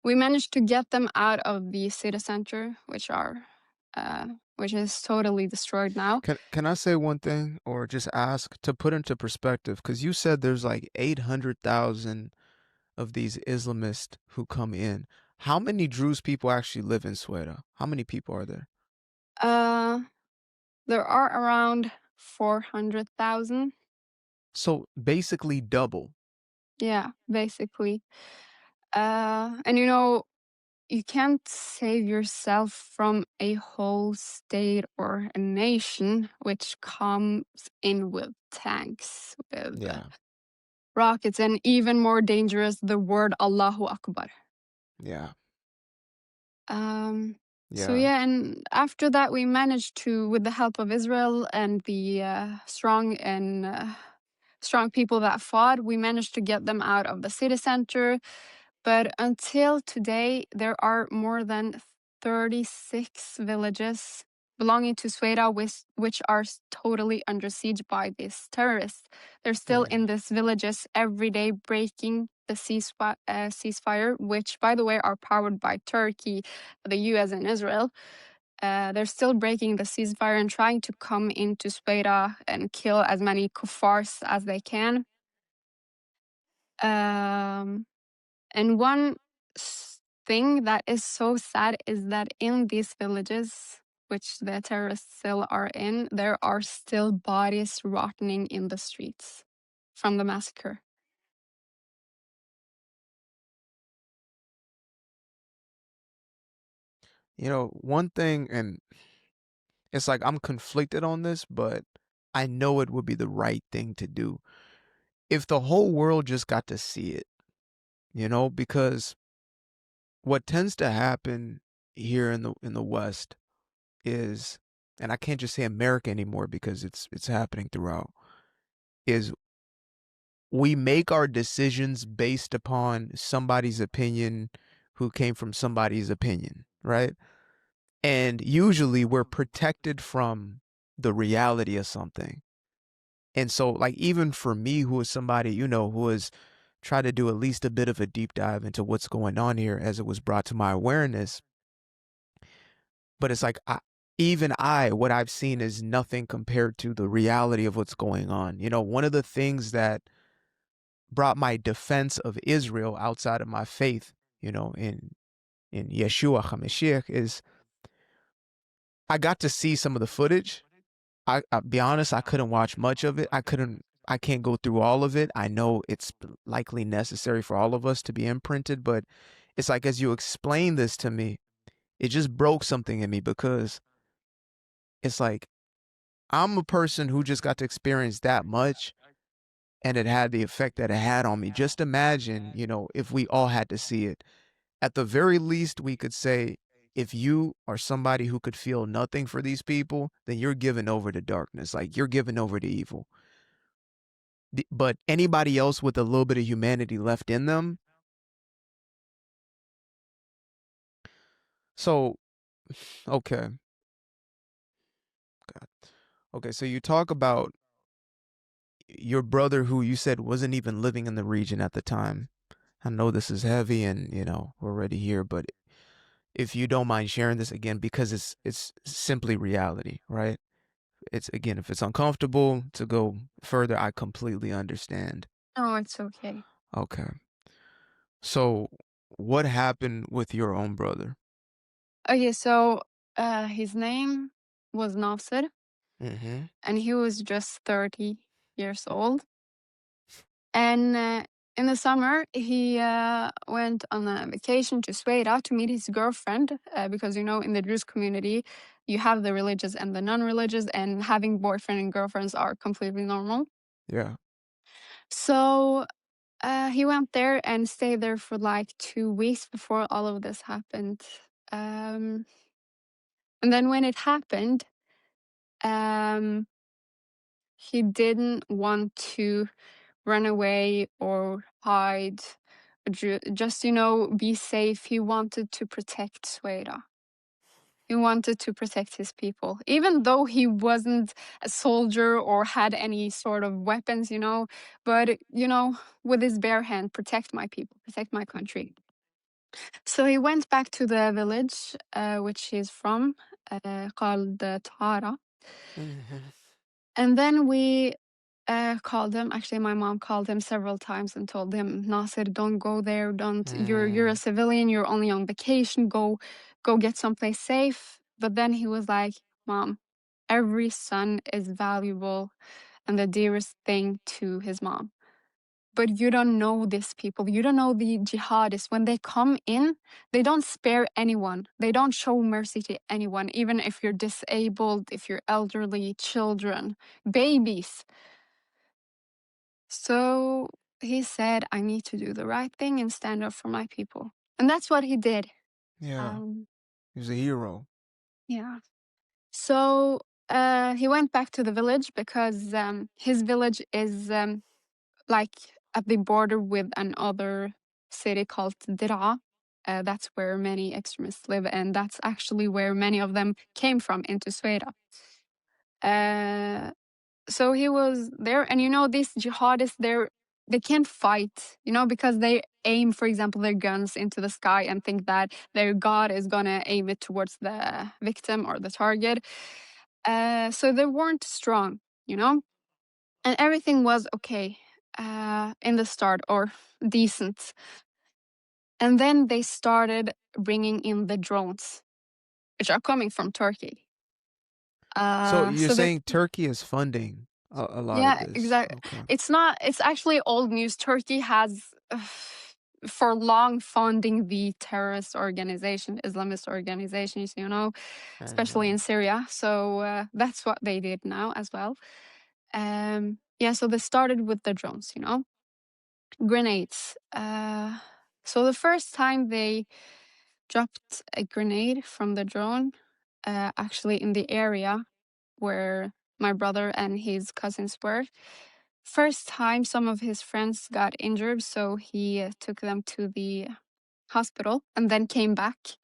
we managed to get them out of the city center, which is totally destroyed now. Can I say one thing or just ask to put into perspective? Because you said there's like 800,000 of these Islamists who come in. How many Druze people actually live in Sweden? How many people are there? Uh, there are around 400,000. So basically double. Yeah, basically. And you can't save yourself from a whole state or a nation which comes in with tanks, with Yeah. rockets, and even more dangerous, the word Allahu Akbar. Yeah. So Yeah. yeah, and after that we managed to, with the help of Israel and the strong people that fought, we managed to get them out of the city center. But until today, there are more than 36 villages belonging to Sweden which are totally under siege by these terrorists. They're still Yeah. in these villages every day, breaking the ceasefire, which, by the way, are powered by Turkey, the US, and Israel. They're still breaking the ceasefire and trying to come into Sweden and kill as many kuffars as they can. Um, and one thing that is so sad is that in these villages, which the terrorists still are in, there are still bodies rotting in the streets from the massacre. one thing, and it's like I'm conflicted on this, but I know it would be the right thing to do if the whole world just got to see it, because what tends to happen here in the West is, and I can't just say America anymore because it's happening throughout, is we make our decisions based upon somebody's opinion who came from somebody's opinion, right? And usually we're protected from the reality of something. And so, like, even for me, who is somebody, who has tried to do at least a bit of a deep dive into what's going on here as it was brought to my awareness, but it's like, what I've seen is nothing compared to the reality of what's going on. One of the things that brought my defense of Israel outside of my faith, in Yeshua HaMashiach, is I got to see some of the footage. I'll be honest, I couldn't watch much of it. I can't go through all of it. I know it's likely necessary for all of us to be imprinted, but it's like as you explain this to me, it just broke something in me because it's like I'm a person who just got to experience that much and it had the effect that it had on me. Just imagine, if we all had to see it. At the very least, we could say, if you are somebody who could feel nothing for these people, then you're given over to darkness. Like you're given over to evil. But anybody else with a little bit of humanity left in them. So, okay. God. Okay. So you talk about your brother who you said wasn't even living in the region at the time. I know this is heavy and, we're already here, but if you don't mind sharing this again, because it's simply reality, right? It's again, if it's uncomfortable to go further, I completely understand. Oh, it's okay. Okay. So what happened with your own brother? Okay, so his name was Nasser, Mm-hmm. and he was just 30 years old. And in the summer, he went on a vacation to Sweden to meet his girlfriend because, in the Druze community, you have the religious and the non religious, and having boyfriend and girlfriends are completely normal. Yeah. So he went there and stayed there for like 2 weeks before all of this happened. Um, and then when it happened, um, he didn't want to run away or hide, just, be safe. He wanted to protect Sweden. He wanted to protect his people, even though he wasn't a soldier or had any sort of weapons, but, with his bare hand, protect my people, protect my country. So he went back to the village, which he's from, called Tara. Mm-hmm. And then we called him. Actually, my mom called him several times and told him, Nasser, don't go there. Don't. You're a Mm. civilian. You're only on vacation. Go get someplace safe. But then he was like, Mom, every son is valuable and the dearest thing to his mom. But you don't know these people. You don't know the jihadists. When they come in, they don't spare anyone. They don't show mercy to anyone, even if you're disabled, if you're elderly, children, babies. So he said, I need to do the right thing and stand up for my people. And that's what he did. Yeah. Um, He was a hero. yeah. So he went back to the village because his village is like at the border with another city called Dira. That's where many extremists live, and that's actually where many of them came from into Sweden. Uh, so he was there, and these jihadists, they can't fight, because they aim, for example, their guns into the sky and think that their god is gonna aim it towards the victim or the target. So they weren't strong, and everything was okay in the start, or decent. And then they started bringing in the drones, which are coming from Turkey. So you're So they saying Turkey is funding a lot of Yeah, this. exactly. Okay. It's not. It's actually old news. Turkey has. for long funding the terrorist organization, Islamist organizations, especially Mhm. in Syria. So that's what they did now as well. Yeah, so they started with the drones, grenades. So the first time they dropped a grenade from the drone, actually in the area where my brother and his cousins were. First time, some of his friends got injured, so he took them to the hospital and then came back.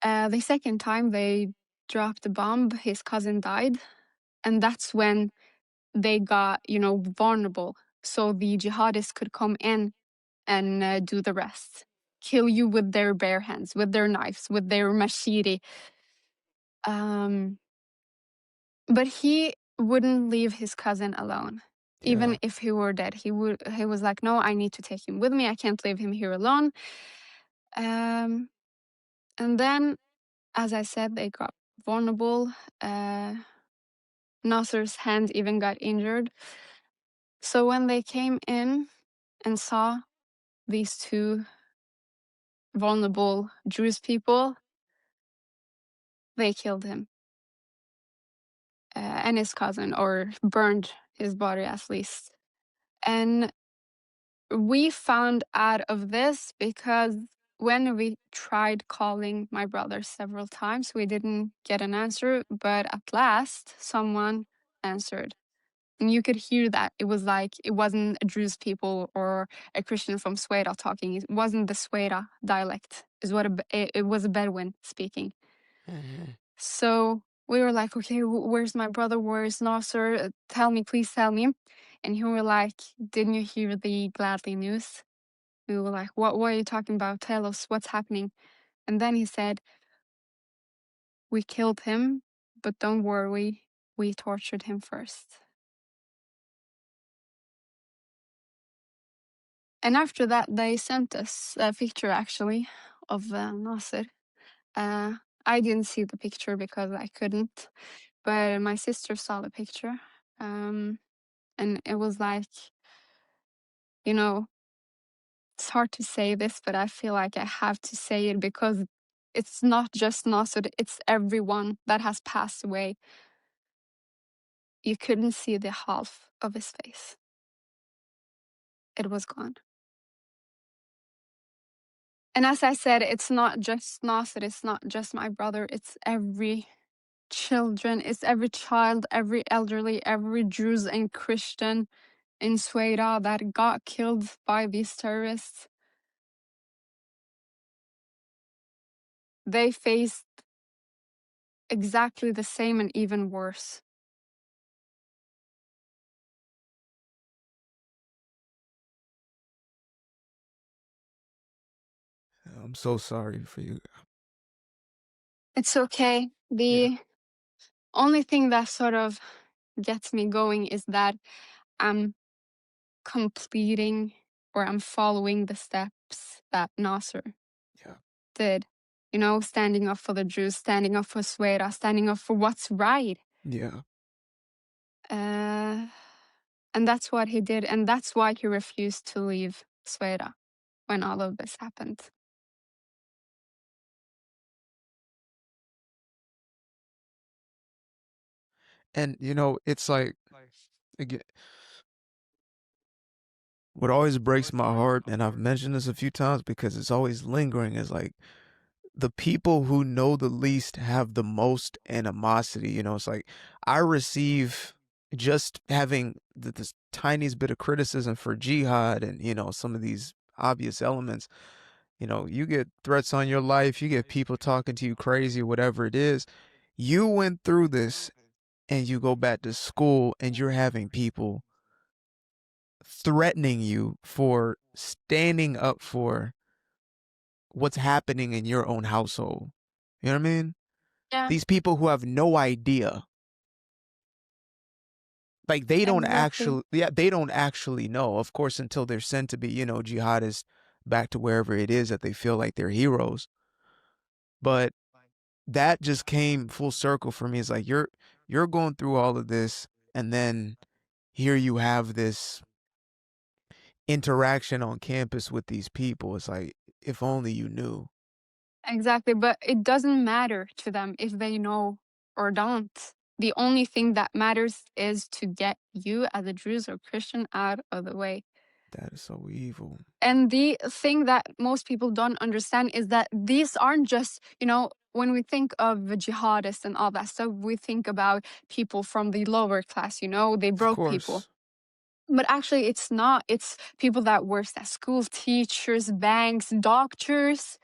The second time they dropped a bomb, his cousin died, and that's when they got, vulnerable. So the jihadists could come in and do the rest, kill you with their bare hands, with their knives, with their machete. Um, but he wouldn't leave his cousin alone. Yeah. Even if he were dead, he was like, no, I need to take him with me. I can't leave him here alone. Um, and then, as I said, they got vulnerable. Nasser's hand even got injured. So when they came in and saw these two vulnerable Druze people, they killed him and his cousin, or burned his body at least. And we found out of this because when we tried calling my brother several times, we didn't get an answer. But at last, someone answered. And you could hear that. It was like, it wasn't a Druze people or a Christian from Sweden talking. It wasn't the Sweden dialect. It was a Bedouin speaking. Mhm. So we were like, okay, where's my brother? Where's Nasser? Tell me, please tell me. And he were like, didn't you hear the gladly news? We were like, what are you talking about? Tell us what's happening. And then he said, we killed him, but don't worry, we tortured him first. And after that, they sent us a picture actually of Nasser. Uh, I didn't see the picture because I couldn't, but my sister saw the picture. And it was like, you know, it's hard to say this, but I feel like I have to say it because it's not just Nasser, it's everyone that has passed away. You couldn't see the half of his face. It was gone. And as I said, it's not just Nasser, it's not just my brother, it's every children, it's every child, every elderly, every Druze and Christian in Sweden that got killed by these terrorists. They faced exactly the same and even worse. I'm so sorry for you. It's okay. Yeah. The only thing that sort of gets me going is that I'm completing or I'm following the steps that Nasser Yeah. did. Standing up for the Jews, standing up for Sweden, standing up for what's right. Yeah. Uh, and that's what he did. And that's why he refused to leave Sweden when all of this happened. And it's like, again, what always breaks my heart, and I've mentioned this a few times because it's always lingering, is like the people who know the least have the most animosity. It's like I receive just having this tiniest bit of criticism for jihad and some of these obvious elements. You get threats on your life, you get people talking to you crazy, whatever it is. You went through this and you go back to school and you're having people threatening you for standing up for what's happening in your own household. You know what I mean? Yeah, These people who have no idea. Like exactly. they don't actually know, of course, until they're sent to be, jihadists back to wherever it is that they feel like they're heroes. But that just came full circle for me. It's like you're going through all of this, and then here you have this interaction on campus with these people. It's like, if only you knew. Exactly, but it doesn't matter to them if they know or don't. The only thing that matters is to get you as a Druze or Christian out of the way. That is so evil. And the thing that most people don't understand is that these aren't just, when we think of jihadists and all that stuff, we think about people from the lower class, they Of broke people. course. But actually, it's not. It's people that work at school, teachers, banks, doctors.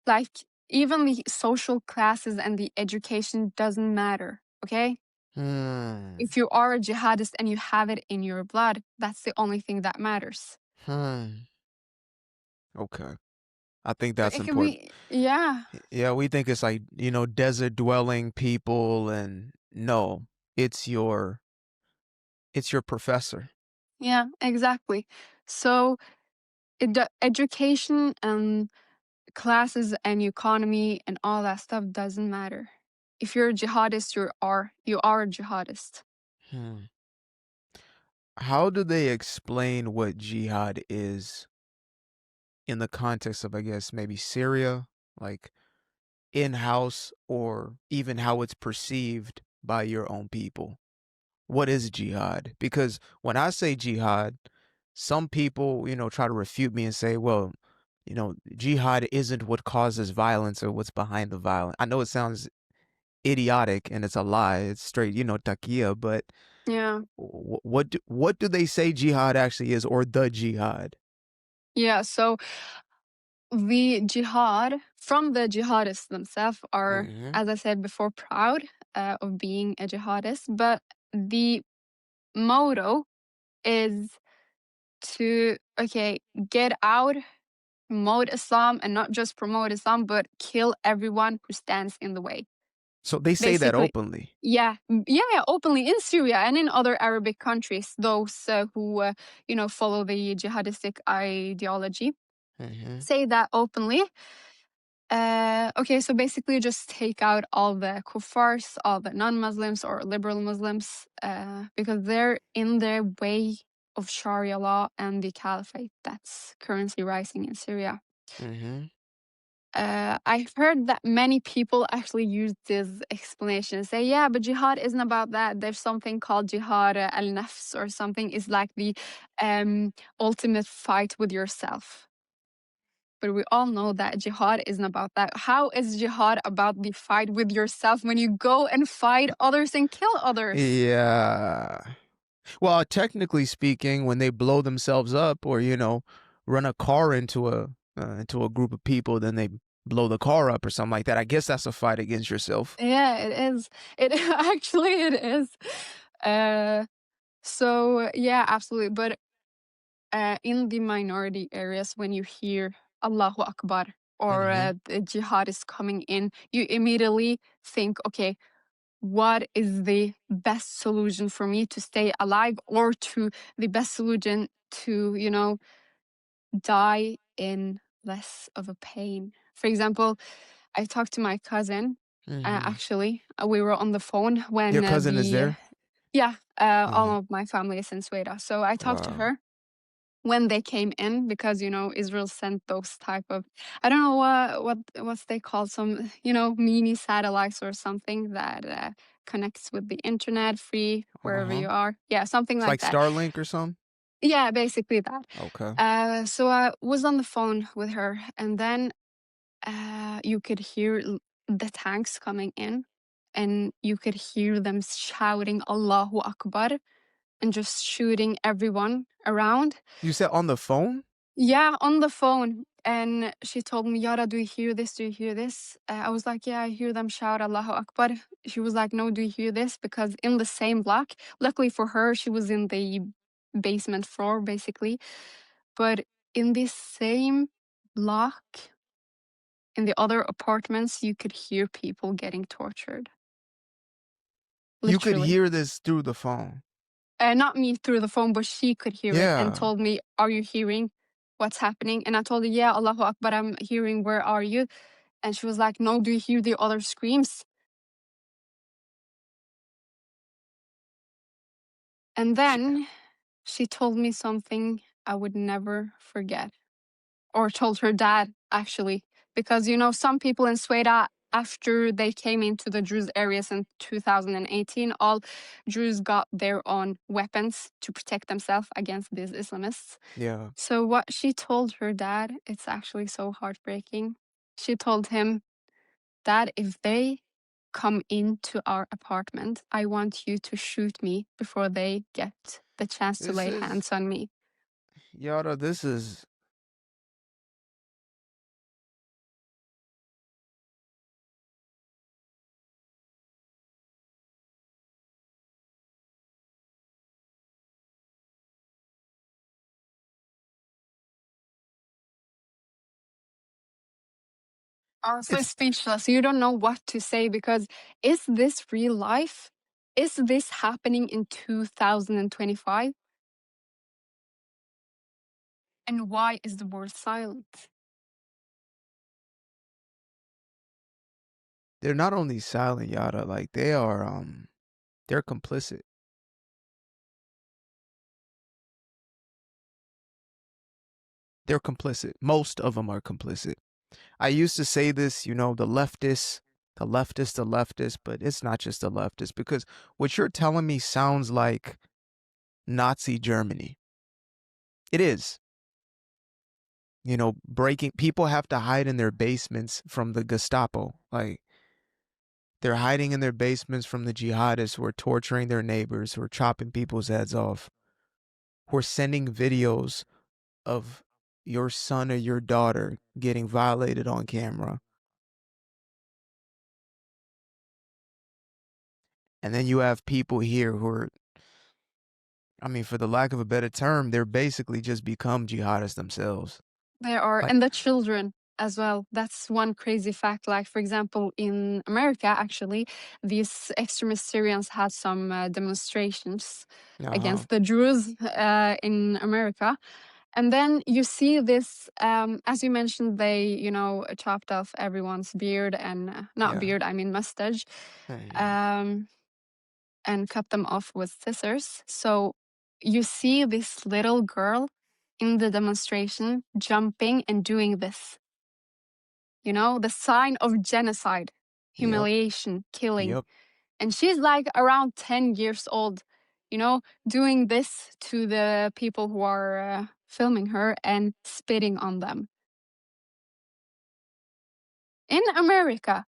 Like, even the social classes and the education doesn't matter, okay? Hmm. If you are a jihadist and you have it in your blood, that's the only thing that matters. Hmm. Okay. I think But that's it can important. be, yeah, Yeah, we think it's like, desert dwelling people, and no, it's your it's your professor. yeah, exactly. So, education and classes and economy and all that stuff doesn't matter. If you're a jihadist, you are a jihadist. Hmm. How do they explain what jihad is in the context of, I guess, maybe Syria, like in-house, or even how it's perceived by your own people? What is jihad? Because when I say jihad, some people, try to refute me and say, well, jihad isn't what causes violence or what's behind the violence. I know it sounds idiotic and it's a lie. It's straight, takia, but Yeah. what do they say jihad actually is, or the jihad? Yeah. So the jihad from the jihadists themselves are, Mhm. as I said before, proud of being a jihadist. But the motto is to, okay, get out, promote Islam, and not just promote Islam, but kill everyone who stands in the way. So they say that Basically, openly. yeah, yeah, openly in Syria and in other Arabic countries, those who, follow the jihadistic ideology Mhm. say that openly. Okay, so basically just take out all the kuffars, all the non-Muslims or liberal Muslims, because they're in their way of Sharia law and the caliphate that's currently rising in Syria. Mhm. I've heard that many people actually use this explanation, say, yeah, but jihad isn't about that. There's something called jihad al-nafs or something. It's like the ultimate fight with yourself. But we all know that jihad isn't about that. How is jihad about the fight with yourself when you go and fight others and kill others? Yeah. Well, technically speaking, when they blow themselves up, or run a car into a group of people, then they blow the car up or something like that. I guess that's a fight against yourself. Yeah, it is. It actually it is. Uh, so yeah, absolutely. But in the minority areas, when you hear Allahu Akbar or Mhm. the jihad is coming in, you immediately think, okay, what is the best solution for me to stay alive, or to the best solution to, die in less of a pain? For example, I talked to my cousin. Mhm. Actually, we were on the phone Your when cousin is there? all Mhm. of my family is in Sweden. So I talked to Wow. her when they came in, because Israel sent those type of, I don't know what's they call, some mini satellites or something that connects with the internet free wherever Uh-huh. you are, yeah, something It's like like that. Starlink or something? Yeah, basically that. Okay. So I was on the phone with her, and then you could hear the tanks coming in, and you could hear them shouting Allahu Akbar and just shooting everyone around. You said on the phone? Yeah, on the phone. And she told me, Yara, do you hear this? Do you hear this? I was like, yeah, I hear them shout Allahu Akbar. She was like, no, do you hear this? Because in the same block, luckily for her, she was in the basement floor, basically. But in this same block, in the other apartments, you could hear people getting tortured. You could Literally. hear this through the phone. Not me through the phone, but she could hear it and Yeah. told me, are you hearing what's happening? And I told her, yeah, Allahu Akbar, I'm hearing, where are you? And she was like, no, do you hear the other screams? And Sh then She told me something I would never forget, or told her dad, actually. Because, some people in Sweden, after they came into the Druze areas in 2018, all Druze got their own weapons to protect themselves against these Islamists. Yeah. So, what she told her dad, it's actually so heartbreaking. She told him, Dad, if they come into our apartment, I want you to shoot me before they get the chance to This lay is hands on me. Yara, this is Honestly, it's speechless. You don't know what to say because is this real life? Is this happening in 2025? And why is the world silent? they're not only silent, Yara, like they are they're complicit. They're complicit. Most of them are complicit. I used to say this, the leftists, the leftists, the leftists, but it's not just the leftists because what you're telling me sounds like Nazi Germany. It is. Breaking people have to hide in their basements from the Gestapo. Like they're hiding in their basements from the jihadists who are torturing their neighbors, who are chopping people's heads off, who are sending videos of your son or your daughter getting violated on camera. And then you have people here who are, I mean, for the lack of a better term, they're basically just become jihadists themselves. There are, Like, and the children as well. That's one crazy fact. Like, for example, in America, actually, these extremist Syrians had some demonstrations uh-huh. against the Druze in America. And then you see this, as you mentioned, they, chopped off everyone's beard and not Yeah. beard, I mean mustache, Yeah. um, and cut them off with scissors. So you see this little girl in the demonstration jumping and doing this, the sign of genocide, Yep. humiliation, killing. Yep. And she's like around 10 years old, doing this to the people who are filming her and spitting on them in America.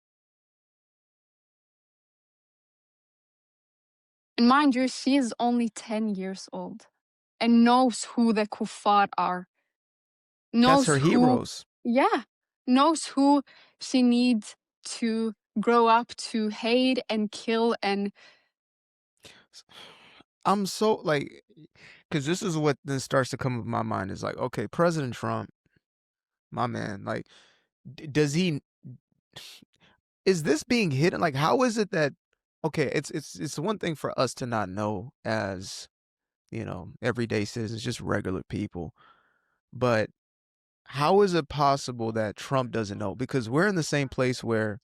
And mind you, she is only 10 years old and knows who the kuffar are, That's knows her who, heroes. yeah, knows who she needs to grow up to hate and kill. And I'm so like, because this is what then starts to come up in my mind is like, okay, President Trump, my man, like, does he, is this being hidden? Like, how is it that, okay, it's one thing for us to not know as, everyday citizens, just regular people, but how is it possible that Trump doesn't know? Because we're in the same place where,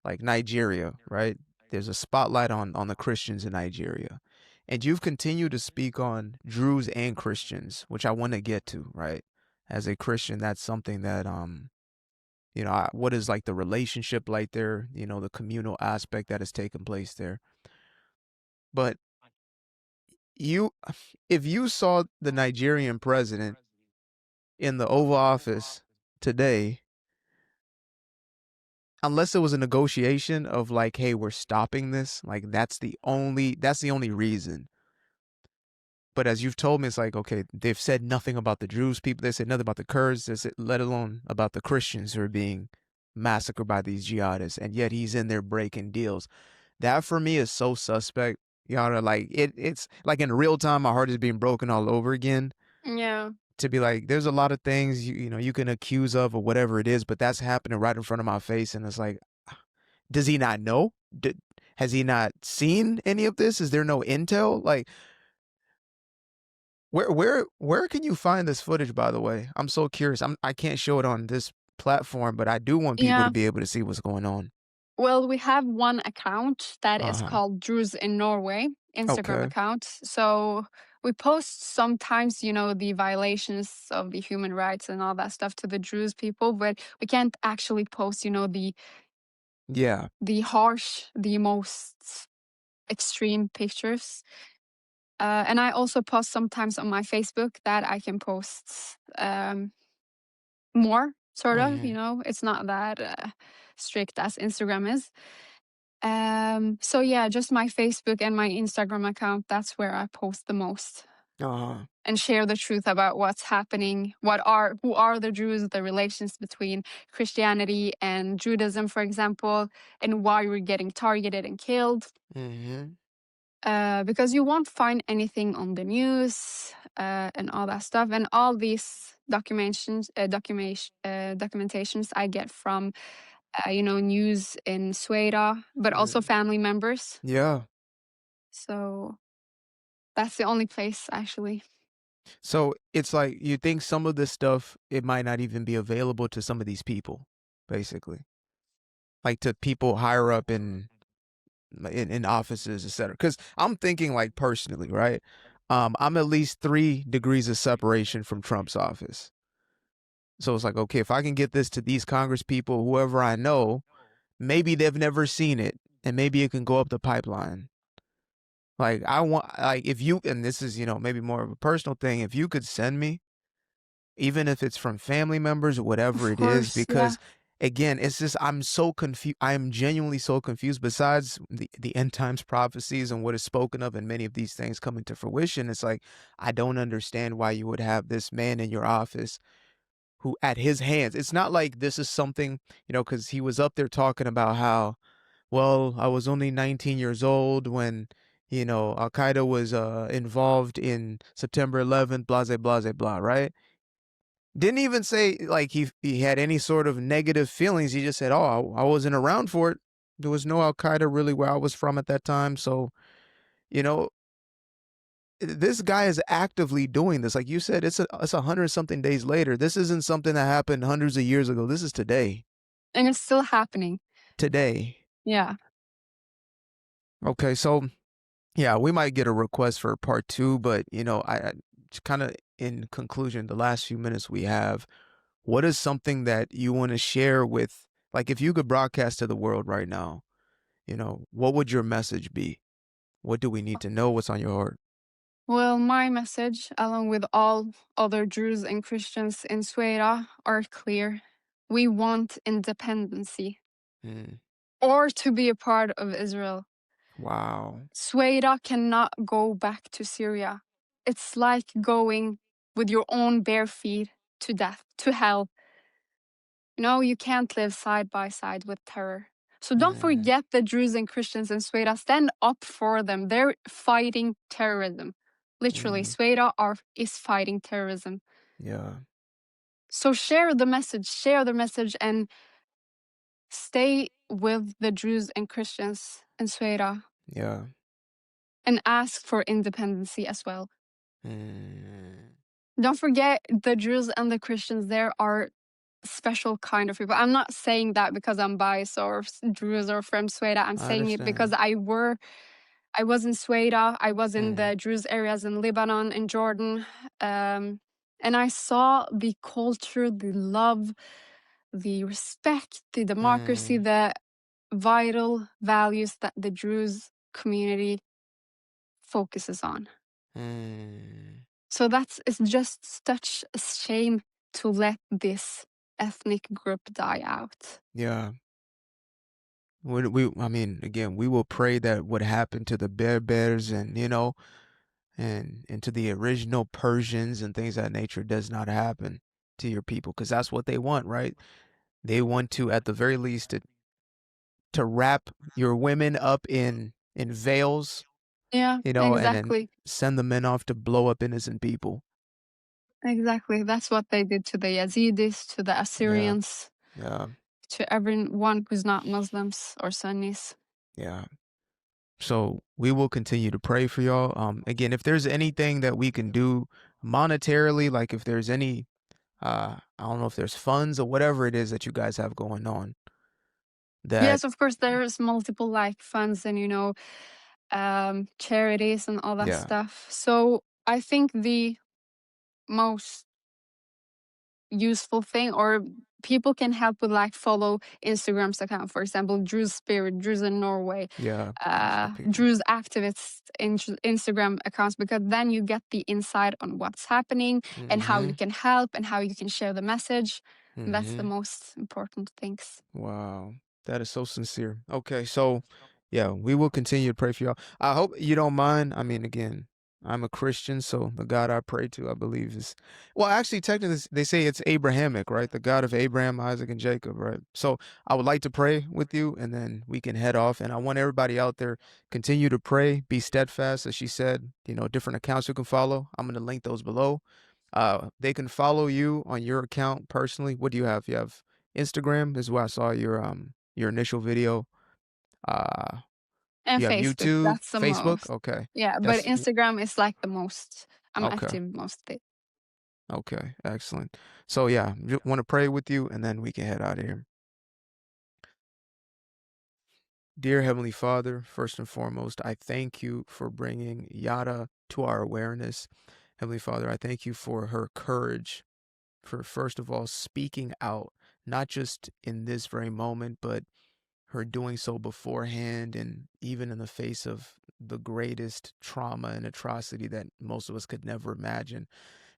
like Nigeria, right? There's a spotlight on the Christians in Nigeria. And you've continued to speak on Druze and Christians, which I want to get to, right? As a Christian, that's something that what is like the relationship like there, the communal aspect that has taken place there. But you if you saw the Nigerian president in the Oval Office today, unless it was a negotiation of like, hey, we're stopping this, like that's the only reason. But as you've told me, it's like, okay, they've said nothing about the Druze people, they said nothing about the Kurds, they said, let alone about the Christians who are being massacred by these jihadists, and yet he's in there breaking deals. That for me is so suspect. Yara, like it's like in real time, my heart is being broken all over again. yeah, To be like, there's a lot of things you can accuse of or whatever it is, but that's happening right in front of my face, and it's like, does he not know? Has he not seen any of this? Is there no intel? Like, where can you find this footage? By the way, I'm so curious. I can't show it on this platform, but I do want people to yeah. be able to see what's going on. Well, we have one account that Uh is huh. called Druze in Norway, Instagram Okay. account. So We post sometimes, the violations of the human rights and all that stuff to the Druze people, but we can't actually post, Yeah. the harsh, the most extreme pictures. And I also post sometimes on my Facebook that I can post more, sort of. Mhm. It's not that strict as Instagram is. So yeah, just my Facebook and my Instagram account. That's where I post the most Uh-huh. and share the truth about what's happening. Who are the Jews? The relations between Christianity and Judaism, for example, and why we're getting targeted and killed. Mhm. Because you won't find anything on the news and all that stuff, and all these documentations I get from news in Sweden, but also Mm. family members. Yeah. So that's the only place actually. So it's like you think some of this stuff it might not even be available to some of these people, basically, like to people higher up in offices, etc. Because I'm thinking like personally, right? I'm at least 3 degrees of separation from Trump's office. So it's like, okay, if I can get this to these Congress people, whoever I know, maybe they've never seen it, and maybe it can go up the pipeline. Like I want, like if you, and this is maybe more of a personal thing, if you could send me, even if it's from family members or whatever Of it is, course, yeah. because again, it's just I'm so confused. I am genuinely so confused. Besides the end times prophecies and what is spoken of in many of these things coming to fruition, it's like I don't understand why you would have this man in your office who at his hands, it's not like this is something, because he was up there talking about how, well, I was only 19 years old when, Al Qaeda was involved in September 11th, blah, blah, blah, blah, right? Didn't even say like he had any sort of negative feelings. He just said, "Oh, I wasn't around for it. There was no Al Qaeda really where I was from at that time." So, you know, this guy is actively doing this. Like you said, it's 100 something days later. This isn't something that happened hundreds of years ago. This is today. And it's still happening. Today. Yeah. Okay, so yeah, we might get a request for part two, but I kind of in conclusion, the last few minutes we have, what is something that you want to share with, like, if you could broadcast to the world right now, what would your message be? What do we need to know? What's on your heart? Well, my message, along with all other Jews and Christians in Sweden, are clear. We want independency Mm, or to be a part of Israel. wow. Sweden cannot go back to Syria. It's like going with your own bare feet to death, to hell. You can't live side by side with terror. So don't Mm, forget the Druze and Christians in Sweden. Stand up for them. They're fighting terrorism. Literally, mm, Sweden is fighting terrorism. yeah, So share the message, and stay with the Druze and Christians in Sweden yeah. and ask for independency as well. Mm, Don't forget the Druze and the Christians there are special kind of people. I'm not saying that because I'm biased or Druze or from Sweden. I'm I saying it because understand. I was in Sweden. I was in Mm, the Druze areas in Lebanon, in Jordan, and I saw the culture, the love, the respect, the democracy, mm, the vital values that the Druze community focuses on. mm, So it's just such a shame to let this ethnic group die out. yeah. I mean, again, we will pray that what happened to the Berbers and, and to the original Persians and things of that nature does not happen to your people, because that's what they want, right? They want to, at the very least, to wrap your women up in veils, Yeah, and then exactly. send the men off to blow up innocent people. Exactly. That's what they did to the Yazidis, to the Yeah, Assyrians, yeah, to everyone who's not Muslims or Sunnis. yeah. So we will continue to pray for y'all. Again, if there's anything that we can do monetarily, like if there's any, I don't know if there's funds or whatever it is that you guys have going on. That Yes, of course, there's multiple funds and charities and all that yeah, stuff. So I think the most useful thing, or people can help with like follow Instagram's account, for example, Druze Spirit, Druze in Norway, Yeah, those good people. Druze activists Instagram accounts, because then you get the insight on what's happening and how you can help and how you can share the message. And that's the most important things. Wow, that is so sincere. Okay, so yeah, we will continue to pray for y'all. I hope you don't mind. I mean, again, I'm a Christian, so the God I pray to, I believe, is well, actually, technically, they say it's Abrahamic, right? The God of Abraham, Isaac, and Jacob, right? So I would like to pray with you, and then we can head off. And I want everybody out there continue to pray, be steadfast, as she said. Different accounts you can follow. I'm going to link those below. They can follow you on your account personally. What do you have? You have Instagram. This is where I saw your initial video. Uh, And you have Facebook, YouTube, that's the Facebook. most. Okay, Yeah, but that's Instagram is like the most. I'm okay. active mostly. Okay, excellent. So yeah, want to pray with you, and then we can head out of here. Dear Heavenly Father, first and foremost, I thank you for bringing Yara to our awareness. Heavenly Father, I thank you for her courage, for first of all speaking out, not just in this very moment, but her doing so beforehand, and even in the face of the greatest trauma and atrocity that most of us could never imagine.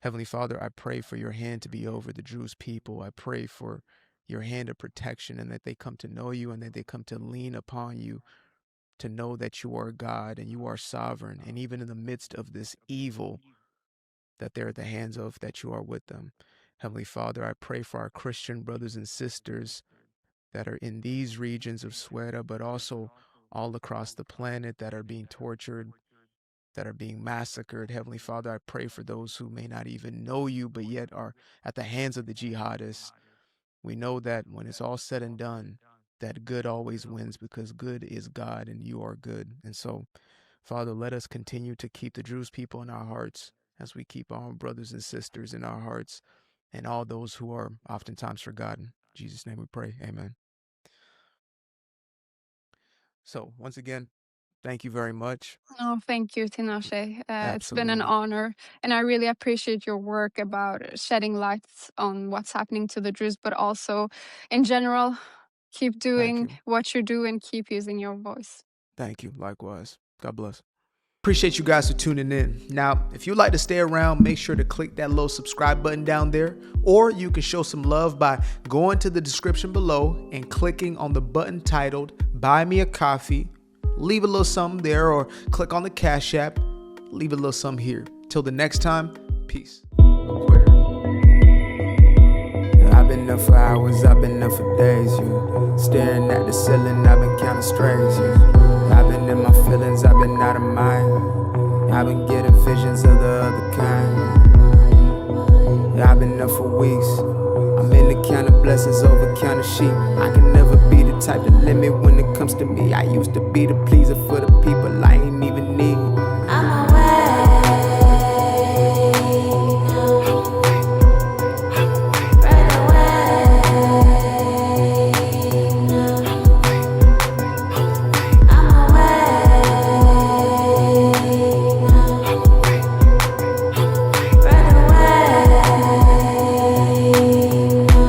Heavenly Father, I pray for your hand to be over the Druze people. I pray for your hand of protection, and that they come to know you, and that they come to lean upon you, to know that you are God and you are sovereign. And even in the midst of this evil that they're at the hands of, that you are with them. Heavenly Father, I pray for our Christian brothers and sisters that are in these regions of Sweden, but also all across the planet, that are being tortured, that are being massacred. Heavenly Father, I pray for those who may not even know you, but yet are at the hands of the jihadists. We know that when it's all said and done, that good always wins, because good is God and you are good. And so, Father, let us continue to keep the Druze people in our hearts, as we keep our own brothers and sisters in our hearts, and all those who are oftentimes forgotten. In Jesus' name we pray. Amen. So once again, thank you very much. Oh, thank you, Tinashe. It's been an Absolutely. honor, and I really appreciate your work about shedding lights on what's happening to the Druze, but also in general, keep Thank doing you. what you do and keep using your voice. Thank you. Likewise. God bless. Appreciate you guys for tuning in. Now, if you'd like to stay around, make sure to click that little subscribe button down there, or you can show some love by going to the description below and clicking on the button titled Buy Me a Coffee. Leave a little something there, or click on the Cash App. Leave a little something here. Till the next time, peace. I've been up for hours, I've been up for days, yeah. Staring at the ceiling, I've been counting strays, yeah. I've been in my feelings, I've been out of mind. I've been getting visions of the other kind. Yeah, I've been up for weeks. I'm in the count of blessings over count of sheep. I can never be the type to limit when it comes to me. I used to be the pleaser for the people I ain't even need.